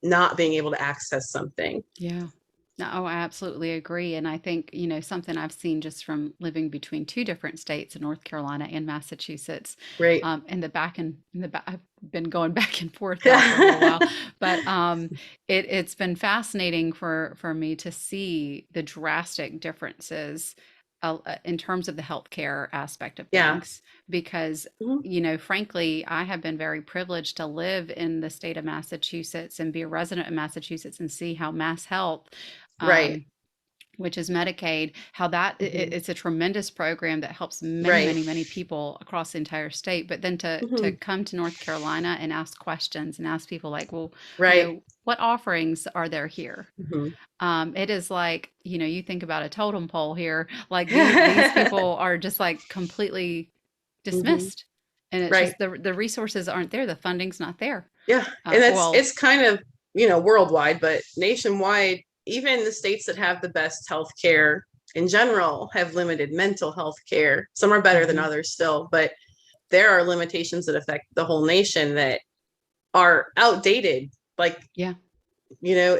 not being able to access something. Yeah. No, oh, I absolutely agree. And I think, you know, something I've seen just from living between two different states, North Carolina and Massachusetts, Right. in the back, I've been going back and forth now for a little while, but it's been fascinating for me to see the drastic differences in terms of the healthcare aspect of Yeah. things, because Mhm. you know, frankly, I have been very privileged to live in the state of Massachusetts and be a resident of Massachusetts and see how Mass Health, Right. um, which is Medicaid, how that Mhm. it's a tremendous program that helps many, Right. many, many people across the entire state. But then to Mhm. come to North Carolina and ask questions and ask people like, well, you Right. know, what offerings are there here? Mhm. It is like, you know, you think about a totem pole here, like these people are just like completely Mhm. dismissed. And it's Right. just the resources aren't there, the funding's not there. Yeah. And Well, it's kind of, you know, worldwide, but nationwide, even the states that have the best health care in general have limited mental health care. Some are better than mhm, others still, but there are limitations that affect the whole nation that are outdated. Like, yeah, you know,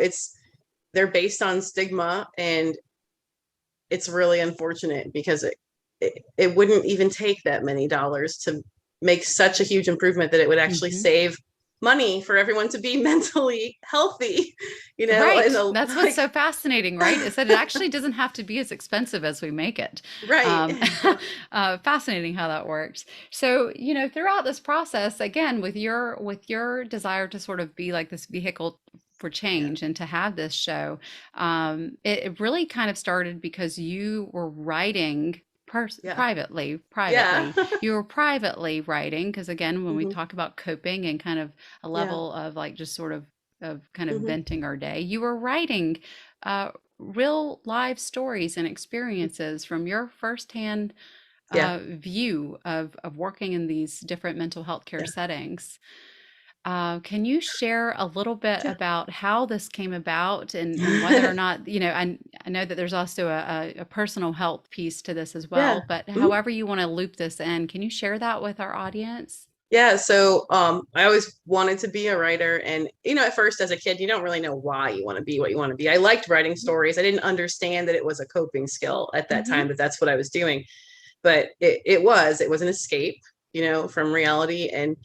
they're based on stigma, and it's really unfortunate because it wouldn't even take that many dollars to make such a huge improvement that it would actually mhm. save money for everyone to be mentally healthy, you know, and Right. That's what's like so fascinating, right? Is that it actually doesn't have to be as expensive as we make it. right. Um, fascinating how that works. So, you know, throughout this process, again, with your desire to sort of be like this vehicle for change and to have this show. It really kind of started because you were writing privately. Yeah. You were privately writing, because again, when we Mhm. talk about coping and kind of a Yeah. level of like just sort of kind of Mhm. venting our day, you were writing real live stories and experiences from your firsthand Yeah. view of working in these different mental health care Yeah. settings. Can you share a little bit Yeah. about how this came about, and whether or not, I know that there's also a personal health piece to this as Yeah. well, but Mhm. however you want to loop this in, can you share that with our audience? Yeah, so I always wanted to be a writer, and at first as a kid, you don't really know why you want to be what you want to be. I liked writing stories. I didn't understand that it was a coping skill at that Mm-hmm. time, that that's what I was doing. But it was an escape, from reality. And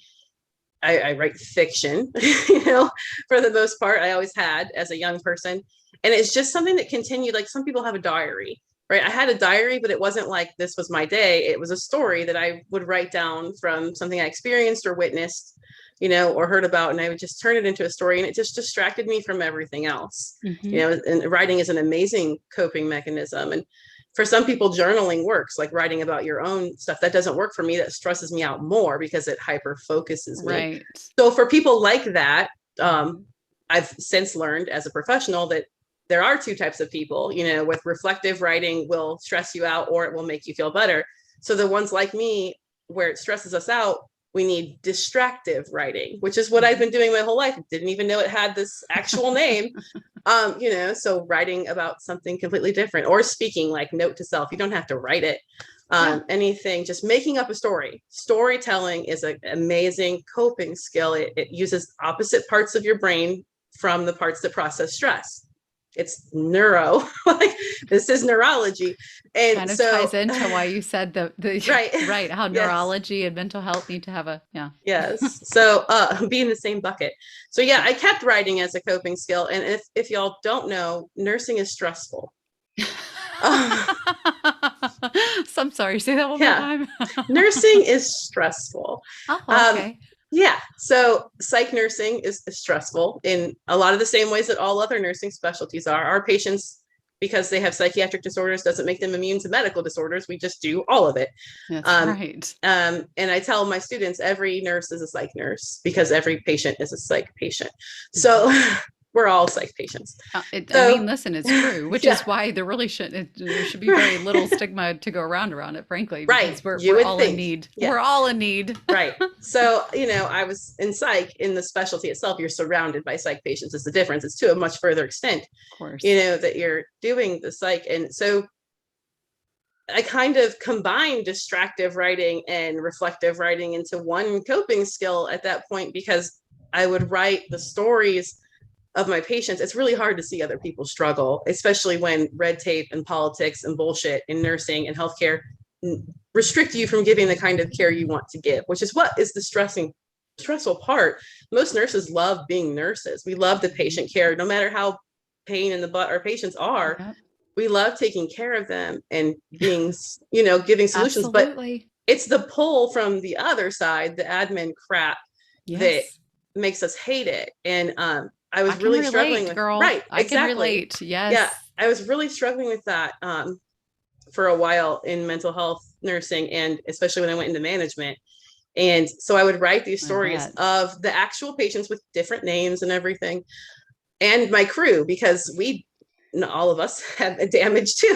I write fiction, for the most part. I always had as a young person. And it's just something that continued. Like, some people have a diary, right? I had a diary, but it wasn't like this was my day. It was a story that I would write down from something I experienced or witnessed, or heard about. And I would just turn it into a story, and it just distracted me from everything else. Mm-hmm. And writing is an amazing coping mechanism. And for some people, journaling works, like writing about your own stuff. That doesn't work for me. That stresses me out more because it hyper focuses me. Right. So for people like that, I've since learned as a professional that there are two types of people. With reflective writing will stress you out, or it will make you feel better. So the ones like me, where it stresses us out, we need distractive writing, which is what I've been doing my whole life. Didn't even know it had this actual name. So writing about something completely different, or speaking, like note to self. You don't have to write it. Anything, just making up a story. Storytelling is an amazing coping skill. It uses opposite parts of your brain from the parts that process stress. It's like, this is neurology. And Kind of so ties into why you said the right. how Yes. neurology and mental health need to have Yes. So be in the same bucket. So yeah, I kept writing as a coping skill. And if y'all don't know, nursing is stressful. So I'm sorry, say that one more Yeah. time. Nursing is stressful. Oh, okay. Yeah. So psych nursing is stressful in a lot of the same ways that all other nursing specialties are. Our patients, because they have psychiatric disorders, doesn't make them immune to medical disorders. We just do all of it. That's right. And I tell my students, every nurse is a psych nurse, because every patient is a psych patient. So we're all psych patients. I mean, listen, it's true, which Yeah. is why there should be very little stigma to go around it, frankly, Right. because You we're would all think. in need. Yeah. We're all in need. Right. So, I was in psych. In the specialty itself, you're surrounded by psych patients. Is the difference. It's to a much further extent, Of course. that you're doing the psych. And so I kind of combined distractive writing and reflective writing into one coping skill at that point, because I would write the stories of my patients. It's really hard to see other people struggle, especially when red tape and politics and bullshit in nursing and healthcare restrict you from giving the kind of care you want to give, which is what is the stressful part. Most nurses love being nurses. We love the patient care, no matter how pain in the butt our patients are. Yep. We love taking care of them and being, giving solutions. Absolutely. But it's the pull from the other side, the admin crap, that makes us hate it. And I was really struggling with, girl. Right. I can relate. Yes. Yeah. I was really struggling with that for a while in mental health nursing, and especially when I went into management. And so I would write these stories of the actual patients with different names and everything, and my crew, because all of us have damage too,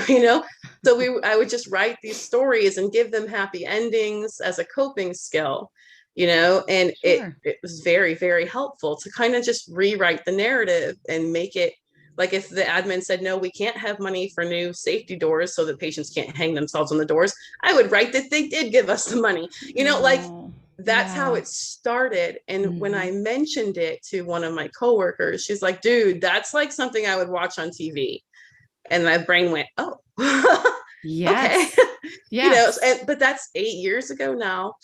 So I would just write these stories and give them happy endings as a coping skill. And it was very, very helpful to kind of just rewrite the narrative and make it like, if the admin said, no, we can't have money for new safety doors so that patients can't hang themselves on the doors, I would write that they did give us the money, that's how it started. And when I mentioned it to one of my coworkers, she's like, dude, that's like something I would watch on TV. And my brain went, oh, yes. Okay. Yes. But that's 8 years ago now.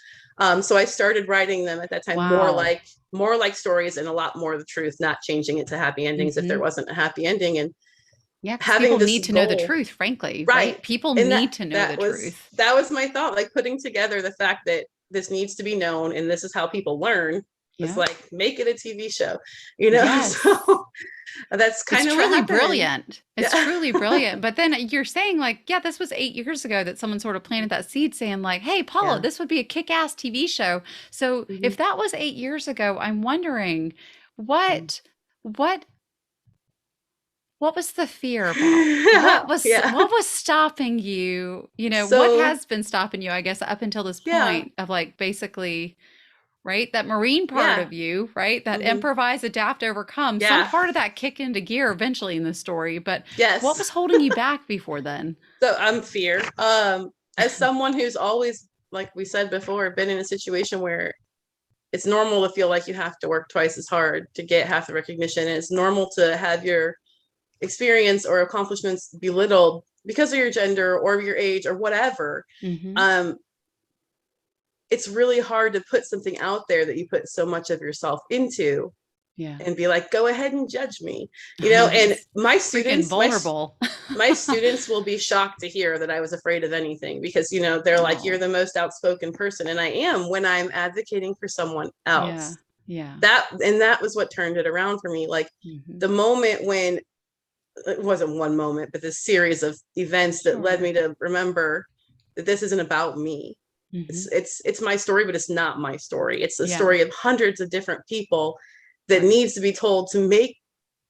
So I started writing them at that time, more like stories, and a lot more of the truth, not changing it to happy endings if there wasn't a happy ending. And people need to know the truth, frankly, right? People need to know the truth. That was my thought, like putting together the fact that this needs to be known, and this is how people learn. It's Yeah. like, make it a TV show, you know? Yes. So that's kind It's of what truly happened. brilliant. It's Yeah. truly brilliant. But then you're saying like, yeah, this was 8 years ago that someone sort of planted that seed saying like, hey, Paula, Yeah. this would be a kick-ass TV show. So Mhm. if that was 8 years ago, I'm wondering what what what was the fear about? Yeah. What was stopping you? You know, what So, has been stopping you, I guess, up until this yeah. point of like basically, right? That marine part Yeah. of you, right? That Mhm. improvise, adapt, overcome. Some Yeah. part of that kick into gear eventually in the story. But what Yes. was holding you back before then? So I'm fear. As someone who's always, like we said before, been in a situation where it's normal to feel like you have to work twice as hard to get half the recognition. And it's normal to have your experience or accomplishments belittled because of your gender or your age or whatever. Mm-hmm. It's really hard to put something out there that you put so much of yourself into Yeah. and be like, go ahead and judge me, you know. And my Freaking students, vulnerable. my students will be shocked to hear that I was afraid of anything, because, you know, they're like, you're the most outspoken person. And I am, when I'm advocating for someone else. Yeah. That was what turned it around for me. Like Mm-hmm. the moment when, it wasn't one moment, but this series of events that led me to remember that this isn't about me. Mm-hmm. It's my story, but it's not my story. It's the Yeah. story of hundreds of different people that needs to be told to make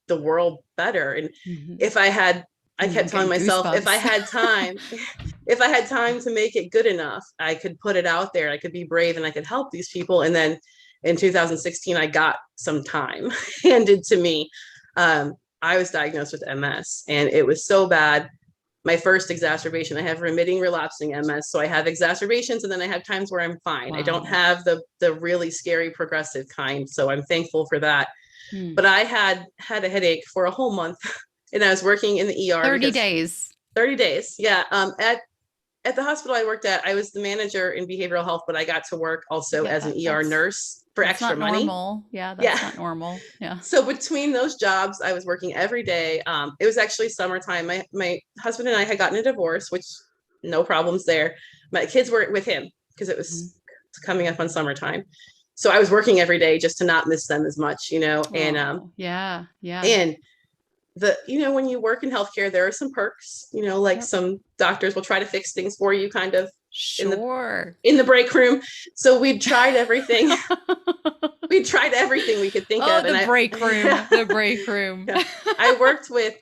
the world better. And Mm-hmm. if I kept telling myself, if I had time to make it good enough, I could put it out there, I could be brave, and I could help these people. And then in 2016, I got some time handed to me. I was diagnosed with MS, and it was so bad. My first exacerbation, I have remitting relapsing MS. So I have exacerbations, and then I have times where I'm fine. Wow. I don't have the really scary progressive kind. So I'm thankful for that. But I had a headache for a whole month, and I was working in the ER. 30 days. 30 days. Yeah. At the hospital I worked at, I was the manager in behavioral health, but I got to work also as an ER nurse for extra money. Normal. Yeah, that's not normal. Yeah. So between those jobs, I was working every day. It was actually summertime. My husband and I had gotten a divorce, which no problems there. My kids were with him because it was coming up on summertime. So I was working every day just to not miss them as much, you know. And yeah. and when you work in healthcare, there are some perks, you know, like some doctors will try to fix things for you, kind of in the break room. So we tried everything. We tried everything we could think of. The break room. The break room. Yeah. I worked with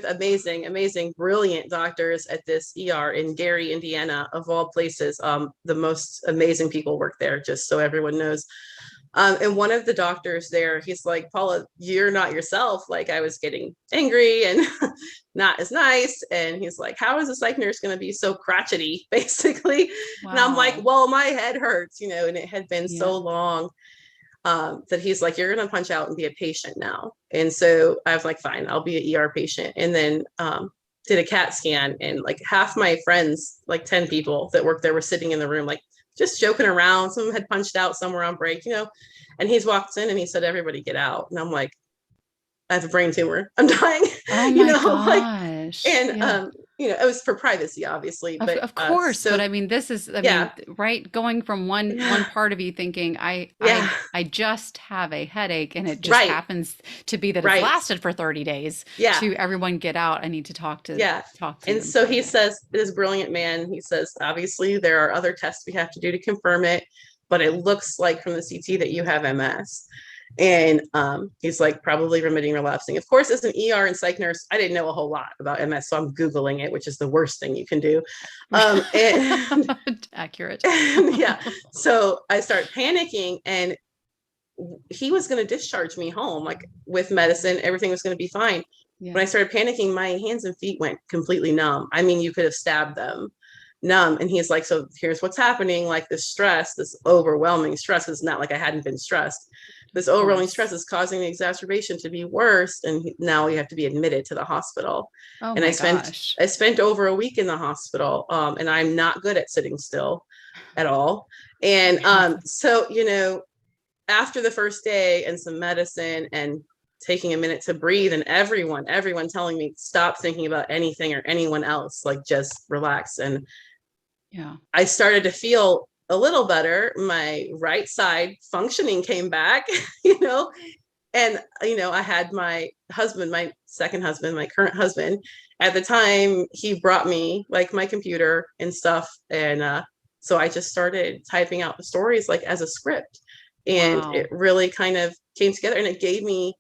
amazing, brilliant doctors at this ER in Gary, Indiana, of all places. The most amazing people work there, just so everyone knows. And one of the doctors there, he's like, Paula, you're not yourself. Like, I was getting angry and not as nice. And he's like, how is a psych nurse going to be so crotchety, basically? Wow. And I'm like, well, my head hurts, you know, and it had been so long that he's like, you're going to punch out and be a patient now. And so I was like, fine, I'll be an ER patient. And then did a CAT scan, and like half my friends, like 10 people that worked there, were sitting in the room, like just joking around. Some of them had punched out, some were on break, you know. And he's walked in and he said, everybody get out. And I'm like, I have a brain tumor, I'm dying. Oh my gosh. And you know, it was for privacy, obviously, but of course. But I mean, this is, I mean, right, going from one part of you thinking, I just have a headache, and it just happens to be that it's lasted for 30 days, to everyone get out, I need to talk to and so he says, this brilliant man, he says, obviously there are other tests we have to do to confirm it, but it looks like from the CT that you have MS. And he's like, probably remitting relapsing. Of course, as an ER and psych nurse, I didn't know a whole lot about MS, so I'm Googling it, which is the worst thing you can do. And accurate. Yeah. So I start panicking, and he was going to discharge me home, like with medicine, everything was going to be fine. When I started panicking, my hands and feet went completely numb. I mean, you could have stabbed them. Numb. And he's like, so here's what's happening. Like, this stress, this overwhelming stress, is not like I hadn't been stressed. This overwhelming stress is causing the exacerbation to be worse. And now you have to be admitted to the hospital. And I spent over a week in the hospital. And I'm not good at sitting still at all. And so, you know, after the first day and some medicine and taking a minute to breathe, and everyone telling me, stop thinking about anything or anyone else, like just relax. And I started to feel a little better. My right side functioning came back, you know, and, you know, I had my husband, my second husband, my current husband at the time, he brought me like my computer and stuff. And so I just started typing out the stories like as a script. And Wow. it really kind of came together, and it gave me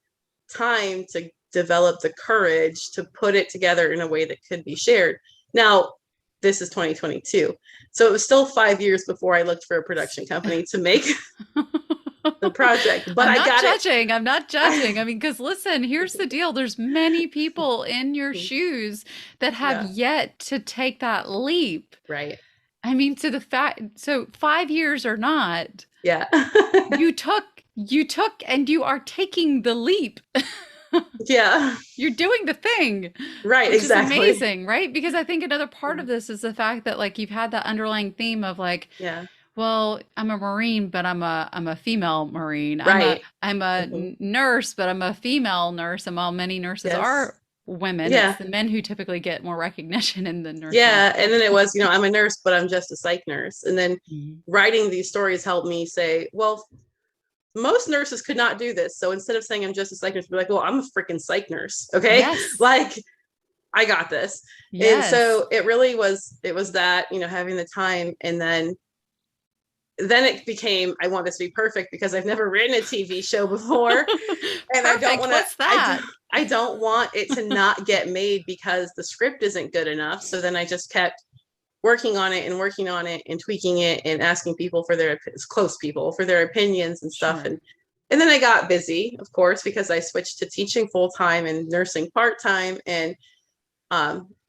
time to develop the courage to put it together in a way that could be shared. Now, this is 2022. So it was still 5 years before I looked for a production company to make the project, but I'm I not got judging. I'm not judging. I mean, because listen, here's the deal. There's many people in your it. shoes that have Yeah, yet to take that leap. right. I mean, to the fact, so 5 years or not, Yeah. you took, and you are taking the leap. Yeah. You're doing the thing, Right, which is exactly. amazing, right? Because I think another part of this is the fact that like you've had that underlying theme of like, Yeah. well, I'm a Marine, but I'm a female Marine. I'm a Right. I'm a Mhm. nurse, but I'm a female nurse. And while many nurses Yes. are women, it's Yeah. the men who typically get more recognition in the nursing Yeah. And field. then it was, you know, I'm a nurse, but I'm just a psych nurse. And then Mhm. writing these stories helped me say, well, most nurses could not do this. So instead of saying I'm just a psych nurse, be like, well, I'm a freaking psych nurse. Okay. Yes. Like, I got this. And Yes. so it was that, you know, having the time. And then it became, I want this to be perfect because I've never written a TV show before. And I don't Perfect. want to, What's that? I don't want it to not get made because the script isn't good enough. So then I just kept working on it and working on it and tweaking it and asking people for their close people for their opinions and stuff. Sure. And then I got busy, of course, because I switched to teaching full time and nursing part time. And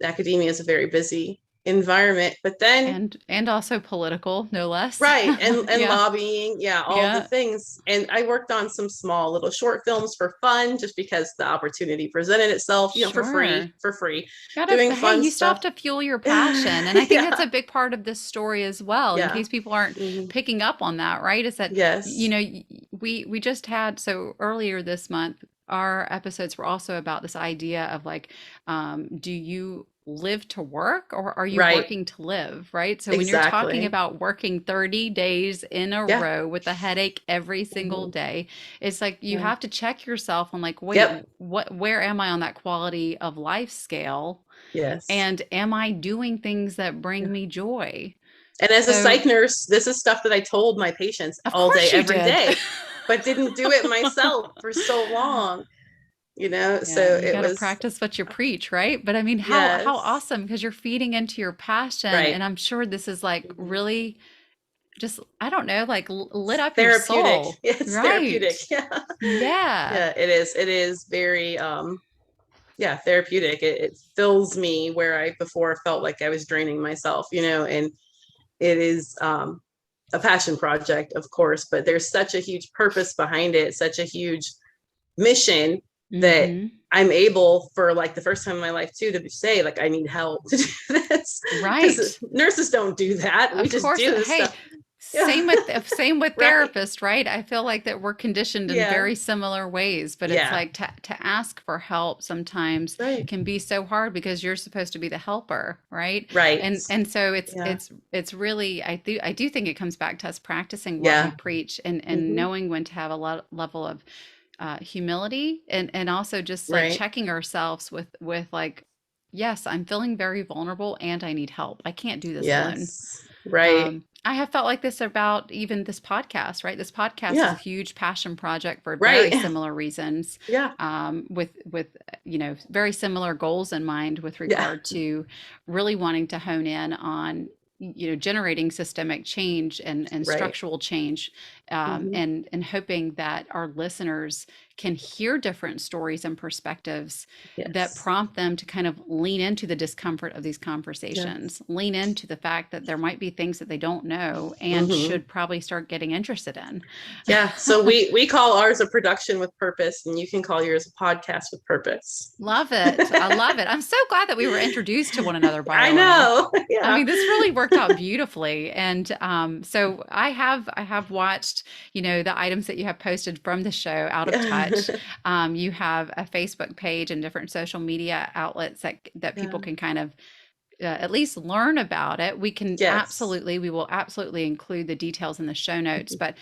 academia is a very busy environment. But then And also political, no less. right, and Yeah. lobbying, yeah, all the Yeah. things. And I worked on some small little short films for fun, just because the opportunity presented itself, you know, Sure. for free, Gotta, doing hey, fun you still have stuff. to fuel your passion. And I think that's Yeah, a big part of this story as well, in yeah. case people aren't Mhm. picking up on that, right? Is that, you Yes. know, we just had, so earlier this month, our episodes were also about this idea of like, do you live to work or are you Right. working to live, right? So when you're talking Exactly. about working 30 days in a Yeah. row with a headache every single Mhm. day, it's like you Yeah. have to check yourself on like, wait, Yep. where am I on that quality of life scale? Yes. And am I doing things that Yeah. bring me joy? And as a So, psych nurse, this is stuff that I told my patients of all day, course you every did. day, but didn't do it myself for so long, you know? So Yeah, you it got to was, practice what you preach, right? But I mean, how yes. awesome, because you're feeding into your passion, Right. and I'm sure this is like Mhm. really just, I don't know, like lit up your Therapeutic. soul. It's therapeutic. Right. Yeah. Yeah. Yeah, it is. It is very yeah, therapeutic. It fills me where I before felt like I was draining myself, you know, and it is a passion project, of course, but there's such a huge purpose behind it, such a huge mission that Hmm. I'm able for like the first time in my life too to say like I need help to do this, because Right. nurses don't do that. We Of just course. do this Hey, stuff. Yeah. same with Right. therapists, right? I feel like that we're conditioned in Yeah. very similar ways, but it's Yeah. like to ask for help sometimes Right. can be so hard because you're supposed to be the helper, right? Right. And so it's Yeah. it's really, I do think it comes back to us practicing what we Yeah. preach and Hmm. knowing when to have a level of humility and also just like Right. checking ourselves with like, yes, I'm feeling very vulnerable and I need help. I can't do this alone. Yes. Right. I have felt like this about even this podcast, right? This podcast is a Yeah. huge passion project for Right. very similar reasons, Yeah. with very similar goals in mind with Yeah. regard to really wanting to hone in on generating systemic change and Right. structural change, Hmm. and hoping that our listeners can hear different stories and perspectives that Yes. prompt them to kind of lean into the discomfort of these Yes. conversations, lean into the fact that there might be things that they don't know and Hmm. should probably start getting interested in. Yeah. So we call ours a production with purpose, and you can call yours a podcast with purpose. Love it. I love it. I'm so glad that we were introduced to one another, by I the way. know. I Yeah. mean, this really worked out beautifully. And so I have watched, the items that you have posted from the show, Out of Touch. Yeah. You have a Facebook page and different social media outlets that people Yeah. can kind of at least learn about it, we can Yes. we will absolutely include the details in the show notes. But,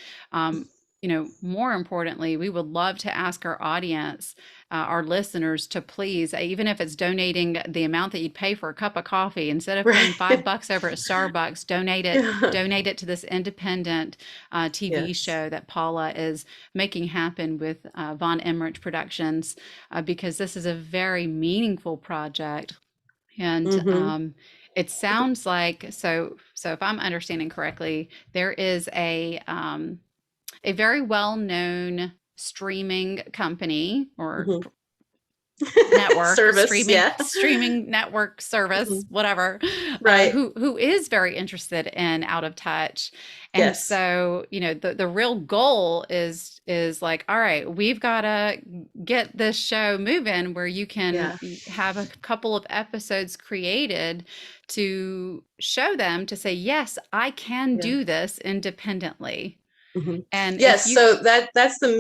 more importantly, we would love to ask our audience, our listeners, to please, even if it's donating the amount that you'd pay for a cup of coffee, instead of paying $5 over at Starbucks, donate it to this independent TV Yes. show that Paula is making happen with Von Emmerich Productions, because this is a very meaningful project. And it sounds like, so if I'm understanding correctly, there is a very well-known streaming company or network Service, streaming network service, whatever, Right. who is very interested in Out of Touch. And Yes. so, the real goal is like, all right, we've got to get this show moving where you can have a couple of episodes created to show them, to say, yes, I can do this independently. And yes, so that's the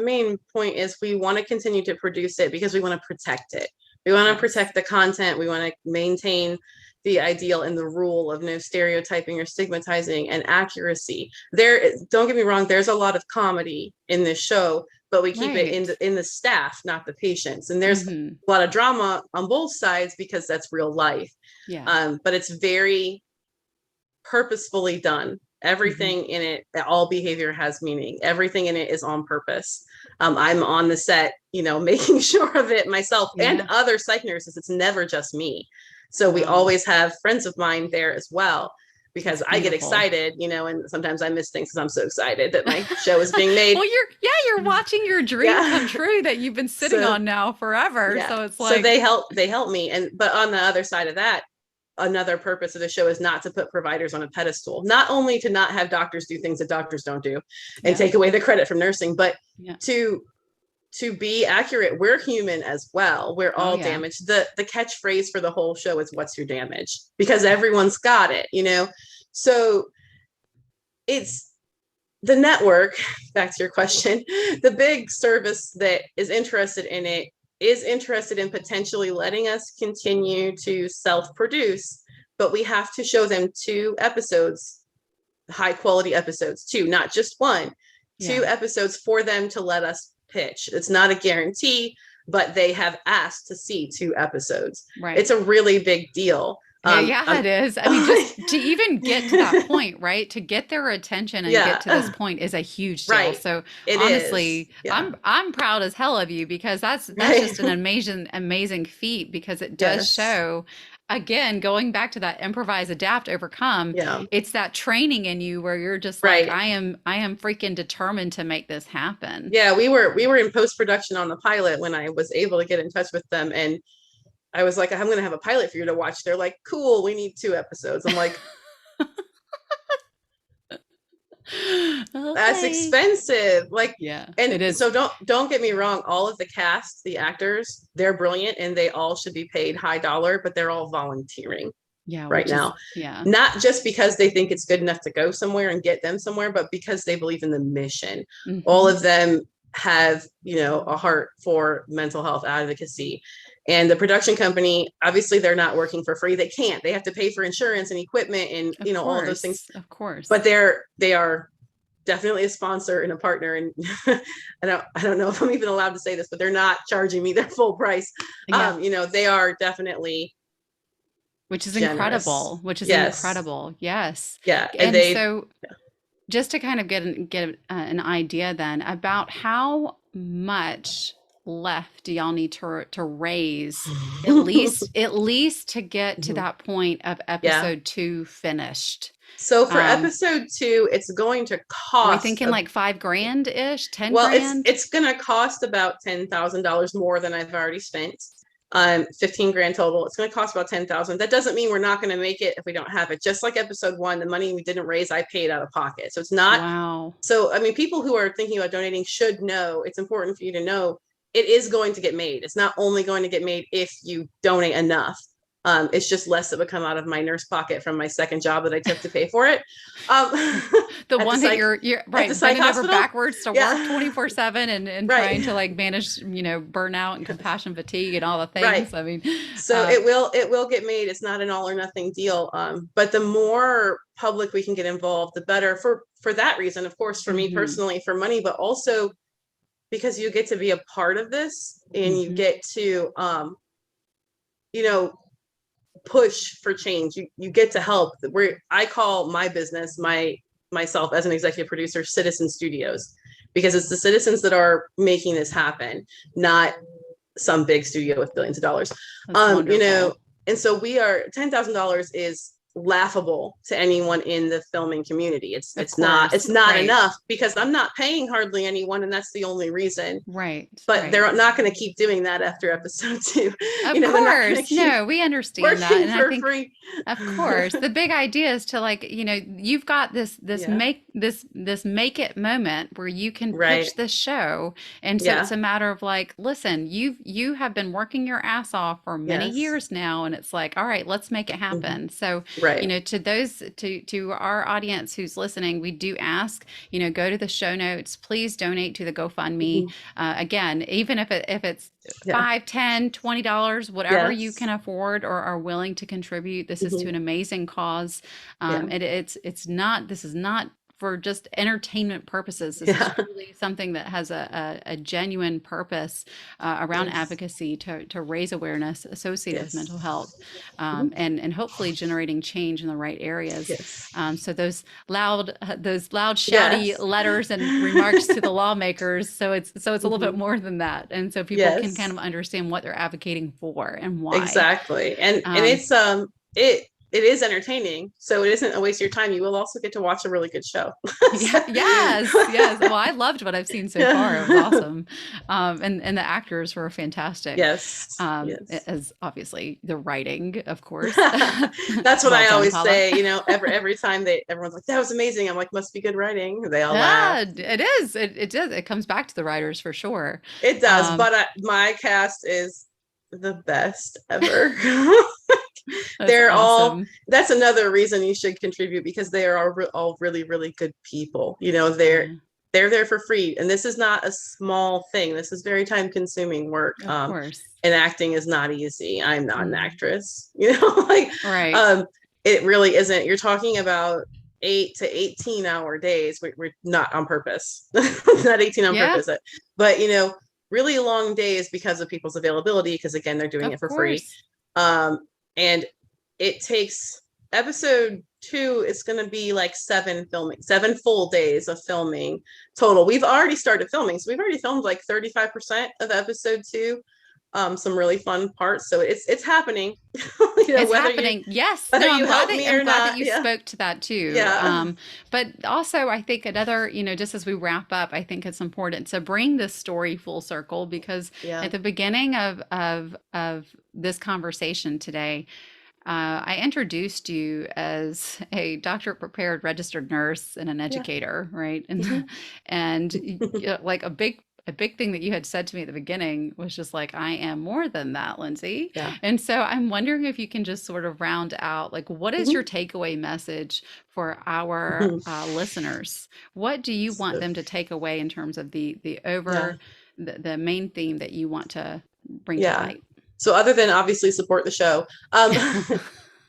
main point, is we want to continue to produce it because we want to protect it. We want to protect the content. We want to maintain the ideal and the rule of no stereotyping or stigmatizing, and accuracy. Don't get me wrong, there's a lot of comedy in this show, but we keep it in the staff, not the patients. And there's a lot of drama on both sides because that's real life. But it's very purposefully done. Everything in it, all behavior has meaning. Everything in it is on purpose. I'm on the set, making sure of it myself and other psych nurses. It's never just me. So we always have friends of mine there as well, because I get excited, and sometimes I miss things because I'm so excited that my show is being made. Well, you're watching your dream come true that you've been sitting on now forever. So it's like, so they help me. But on the other side of that, another purpose of the show is not to put providers on a pedestal, not only to not have doctors do things that doctors don't do and take away the credit from nursing, but to be accurate. We're human as well. We're all damaged. The catchphrase for the whole show is, what's your damage? Because everyone's got it, So it's the network, back to your question, the big service that is interested in it is interested in potentially letting us continue to self-produce, but we have to show them 2 episodes, high quality episodes, 2, not just 1, 2 episodes for them to let us pitch. It's not a guarantee, but they have asked to see 2 episodes. Right. It's a really big deal. It is. I mean, just to even get to that point, right? To get their attention and get to this point is a huge deal. Right. So honestly, I'm proud as hell of you, because that's just an amazing feat, because it does show, again, going back to that improvise, adapt, overcome. It's that training in you where you're just like, I am freaking determined to make this happen. Yeah, we were in post-production on the pilot when I was able to get in touch with them, and I was like, I'm going to have a pilot for you to watch. They're like, cool, we need 2 episodes. I'm like, that's expensive. Like, and it is. So don't get me wrong. All of the cast, the actors, they're brilliant and they all should be paid high dollar, but they're all volunteering right now. Not just because they think it's good enough to go somewhere and get them somewhere, but because they believe in the mission. All of them have, a heart for mental health advocacy. And the production company, obviously, they're not working for free. They can't. They have to pay for insurance and equipment and, all of those things. Of course. But they are definitely a sponsor and a partner. And I don't know if I'm even allowed to say this, but they're not charging me their full price. They are definitely, which is generous. Incredible. Which is incredible. Yes. Yeah. And just to kind of get an idea then about how much left do y'all need to raise at least to get to that point of episode 2 finished? So for episode 2, it's going to cost. Are we thinking like $5,000 ish, 10 well, grand? It's going to cost about $10,000 more than I've already spent. 15 grand total. It's going to cost about 10,000. That doesn't mean we're not going to make it if we don't have it. Just like episode 1, the money we didn't raise, I paid out of pocket. So it's not. Wow. So, I mean, people who are thinking about donating should know. It's important for you to know it is going to get made. It's not only going to get made if you donate enough. It's just less that would come out of my nurse pocket from my second job that I took to pay for it. The at one the that psych- you're at right, the psych bending over hospital. backwards to Yeah. work 24/7 and Right. trying to like manage, burnout and compassion fatigue and all the Right. things. I mean, So it will get made. It's not an all or nothing deal. But the more public we can get involved, the better for that reason, of course, for me Mhm. personally, for money, but also because you get to be a part of this and you Mhm. get to push for change. You get to help. Where I call my business, myself as an executive producer, Citizen Studios, because it's the citizens that are making this happen, not some big studio with billions of dollars. That's wonderful. And so we are $10,000 is laughable to anyone in the filming community. It's not Right. enough because I'm not paying hardly anyone, and that's the only reason. Right. But Right. they're not going to keep doing that after episode 2. Of They're not gonna course. keep No, we understand that. working And I for think, free. of course, the big idea is to you've got this Yeah. make it moment where you can Right. pitch this show. And so Yeah. it's a matter of like, listen, you have been working your ass off for many Yes. years now, and it's like, all right, let's make it happen. So, Right. to our audience who's listening, we do ask, go to the show notes, please donate to the GoFundMe. Again, even if it's Yeah. $5, $10, $20, whatever you Yes. can afford or are willing to contribute. This is to an amazing cause. Yeah. This is not for just entertainment purposes. This Yeah. is truly something that has a genuine purpose around Yes. advocacy to raise awareness associated with Yes. mental health, and hopefully generating change in the right areas. Yes. So those loud, shouty Yes. letters and remarks to the lawmakers. So it's a little bit more than that, and so people can Yes. kind of understand what they're advocating for and why. Exactly. And it's it is entertaining, so it isn't a waste of your time. You will also get to watch a really good show. Yes. Well, I loved what I've seen so far. It was awesome. And the actors were fantastic. Yes. As obviously the writing, of course. That's what Well I done, always Paula. say, every time everyone's like, that was amazing. I'm like, must be good writing. They all Yeah, laugh. it is. It does. It comes back to the writers for sure. It does, but my cast is the best ever. They're awesome. that's another reason you should contribute, because they are all really, really good people. They're there for free, and this is not a small thing. This is very time consuming work. Of course. And acting is not easy. I'm not an actress, Right. It really isn't. You're talking about 8 to 18 hour days. We're not on purpose, not 18 on purpose, but really long days because of people's availability, because again, they're doing it for free. And it takes episode 2, it's going to be like 7 full days of filming total. We've already started filming, so we've already filmed like 35% of episode 2. Some really fun parts, so it's happening. It's happening. Yes. I'm glad that you spoke to that too. Yeah. But also I think another, just as we wrap up, I think it's important to bring this story full circle, because at the beginning of this conversation today, I introduced you as a doctorate prepared registered nurse and an educator, right? And like a big thing that you had said to me at the beginning was just like, I am more than that, Lindsey. Yeah. And so I'm wondering if you can just sort of round out, like, what is your takeaway message for our listeners? What do you want them to take away in terms of the main theme that you want to bring to light? So other than obviously support the show,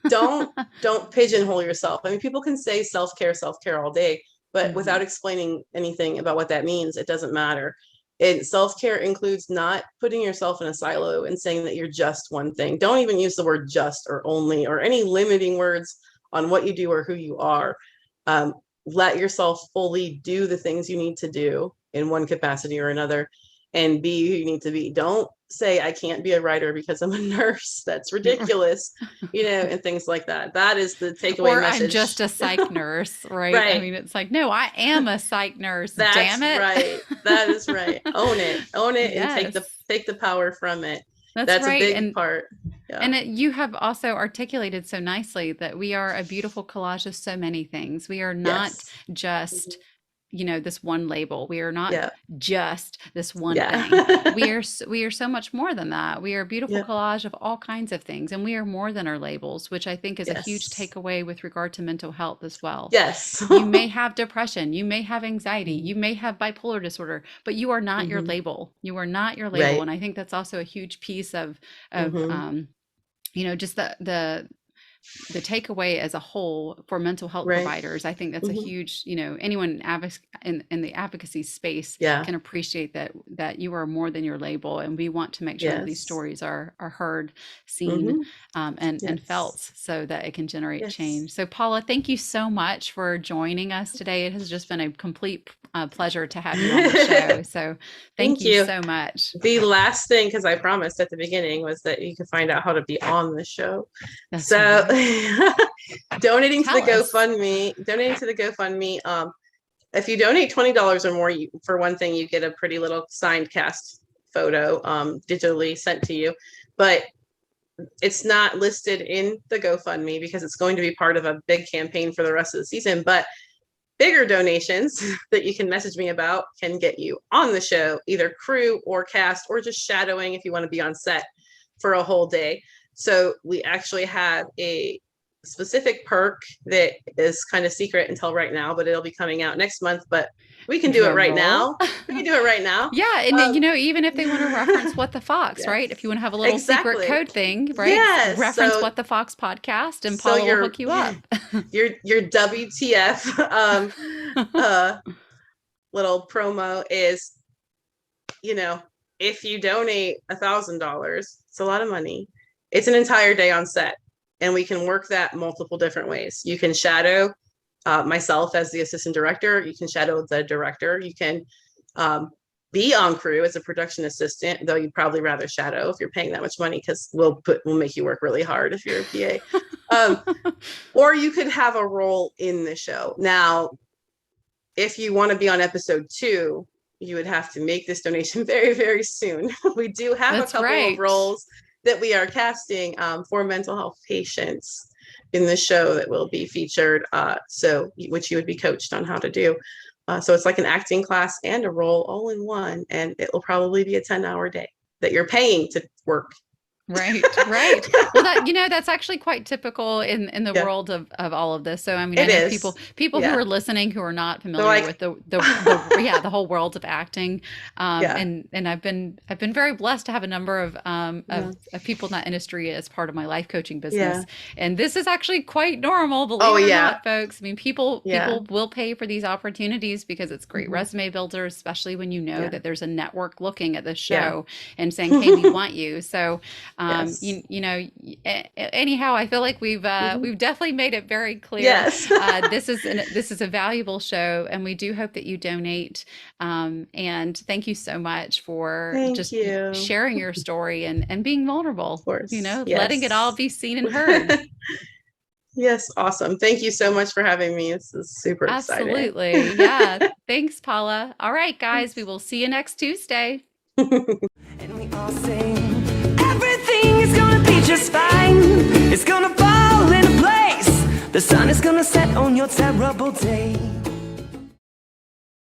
don't pigeonhole yourself. I mean, people can say self-care all day, but without explaining anything about what that means, it doesn't matter. And self-care includes not putting yourself in a silo and saying that you're just one thing. Don't even use the word just or only or any limiting words on what you do or who you are. Let yourself fully do the things you need to do in one capacity or another, and be who you need to be. Don't say, I can't be a writer because I'm a nurse. That's ridiculous, and things like that. That is the takeaway message. I'm just a psych nurse, right? Right. I mean, it's like, no, I am a psych nurse. That's damn it. Right. That is right. Own it, Yes. and take the power from it. That's right. A big part. Yeah. And you have also articulated so nicely that we are a beautiful collage of so many things. We are not just this one label. We are not Yeah. just this one Yeah. thing. We are so much more than that. We are a beautiful Yeah. collage of all kinds of things, and we are more than our labels, which I think is a huge Yes. takeaway with regard to mental health as well. Yes. You may have depression, you may have anxiety, you may have bipolar disorder, but you are not your Mhm. label. You are not your label. Right. And I think that's also a huge piece of Mhm. just the takeaway as a whole for mental health Right. providers. I think that's a Mhm. huge, anyone in the advocacy space Yeah. can appreciate that you are more than your label, and we want to make sure that these Yes. stories are heard, seen, Mhm. and Yes. felt, so that it can generate Yes. change. So Paula, thank you so much for joining us today. It has just been a complete pleasure to have you on the show. So thank you so much. The last thing, because I promised at the beginning, was that you could find out how to be on the show. That's So right. donating to the Tell us. GoFundMe, if you donate $20 or more, for one thing, you get a pretty little signed cast photo digitally sent to you. But it's not listed in the GoFundMe because it's going to be part of a big campaign for the rest of the season. But bigger donations that you can message me about can get you on the show, either crew or cast, or just shadowing if you want to be on set for a whole day. So we actually have a specific perk that is kind of secret until right now, but it'll be coming out next month. But we can do it right now. We can do it right now. Yeah, and even if they want to reference What the Fox, Yes. right? If you want to have a little secret Exactly. code thing, right? Yes. Reference So- What the Fox podcast, and so Paula will your- hook you up. your WTF little promo is, if you donate $1,000, it's a lot of money. It's an entire day on set, and we can work that multiple different ways. You can shadow myself as the assistant director. You can shadow the director. You can be on crew as a production assistant, though you'd probably rather shadow if you're paying that much money, because we'll make you work really hard if you're a PA. Or you could have a role in the show. Now, if you want to be on episode 2, you would have to make this donation very, very soon. We do have That's a couple right. of roles that we are casting for mental health patients in the show that will be featured, which you would be coached on how to do. So it's like an acting class and a role all in one, and it will probably be a 10-hour day that you're paying to work. Right. Well, that's actually quite typical in the world of all of this. So I mean, I know people who are listening who are not familiar with the whole world of acting, and I've been very blessed to have a number of people in that industry as part of my life coaching business, and this is actually quite normal. Believe it or not, folks. I mean, people will pay for these opportunities because it's great resume builder, especially when you know that there's a network looking at this show and saying, "Hey, we want you." So. Anyhow, I feel like we've definitely made it very clear. Yes. This is a valuable show, and we do hope that you donate. And thank you so much for sharing your story and being vulnerable. Of course. Letting it all be seen and heard. Yes, awesome. Thank you so much for having me. This is super exciting. Absolutely. Yeah. Thanks, Paula. All right, guys, we will see you next Tuesday. And we all sing, everything is gonna be just fine. It's gonna fall into place. The sun is gonna set on your terrible day.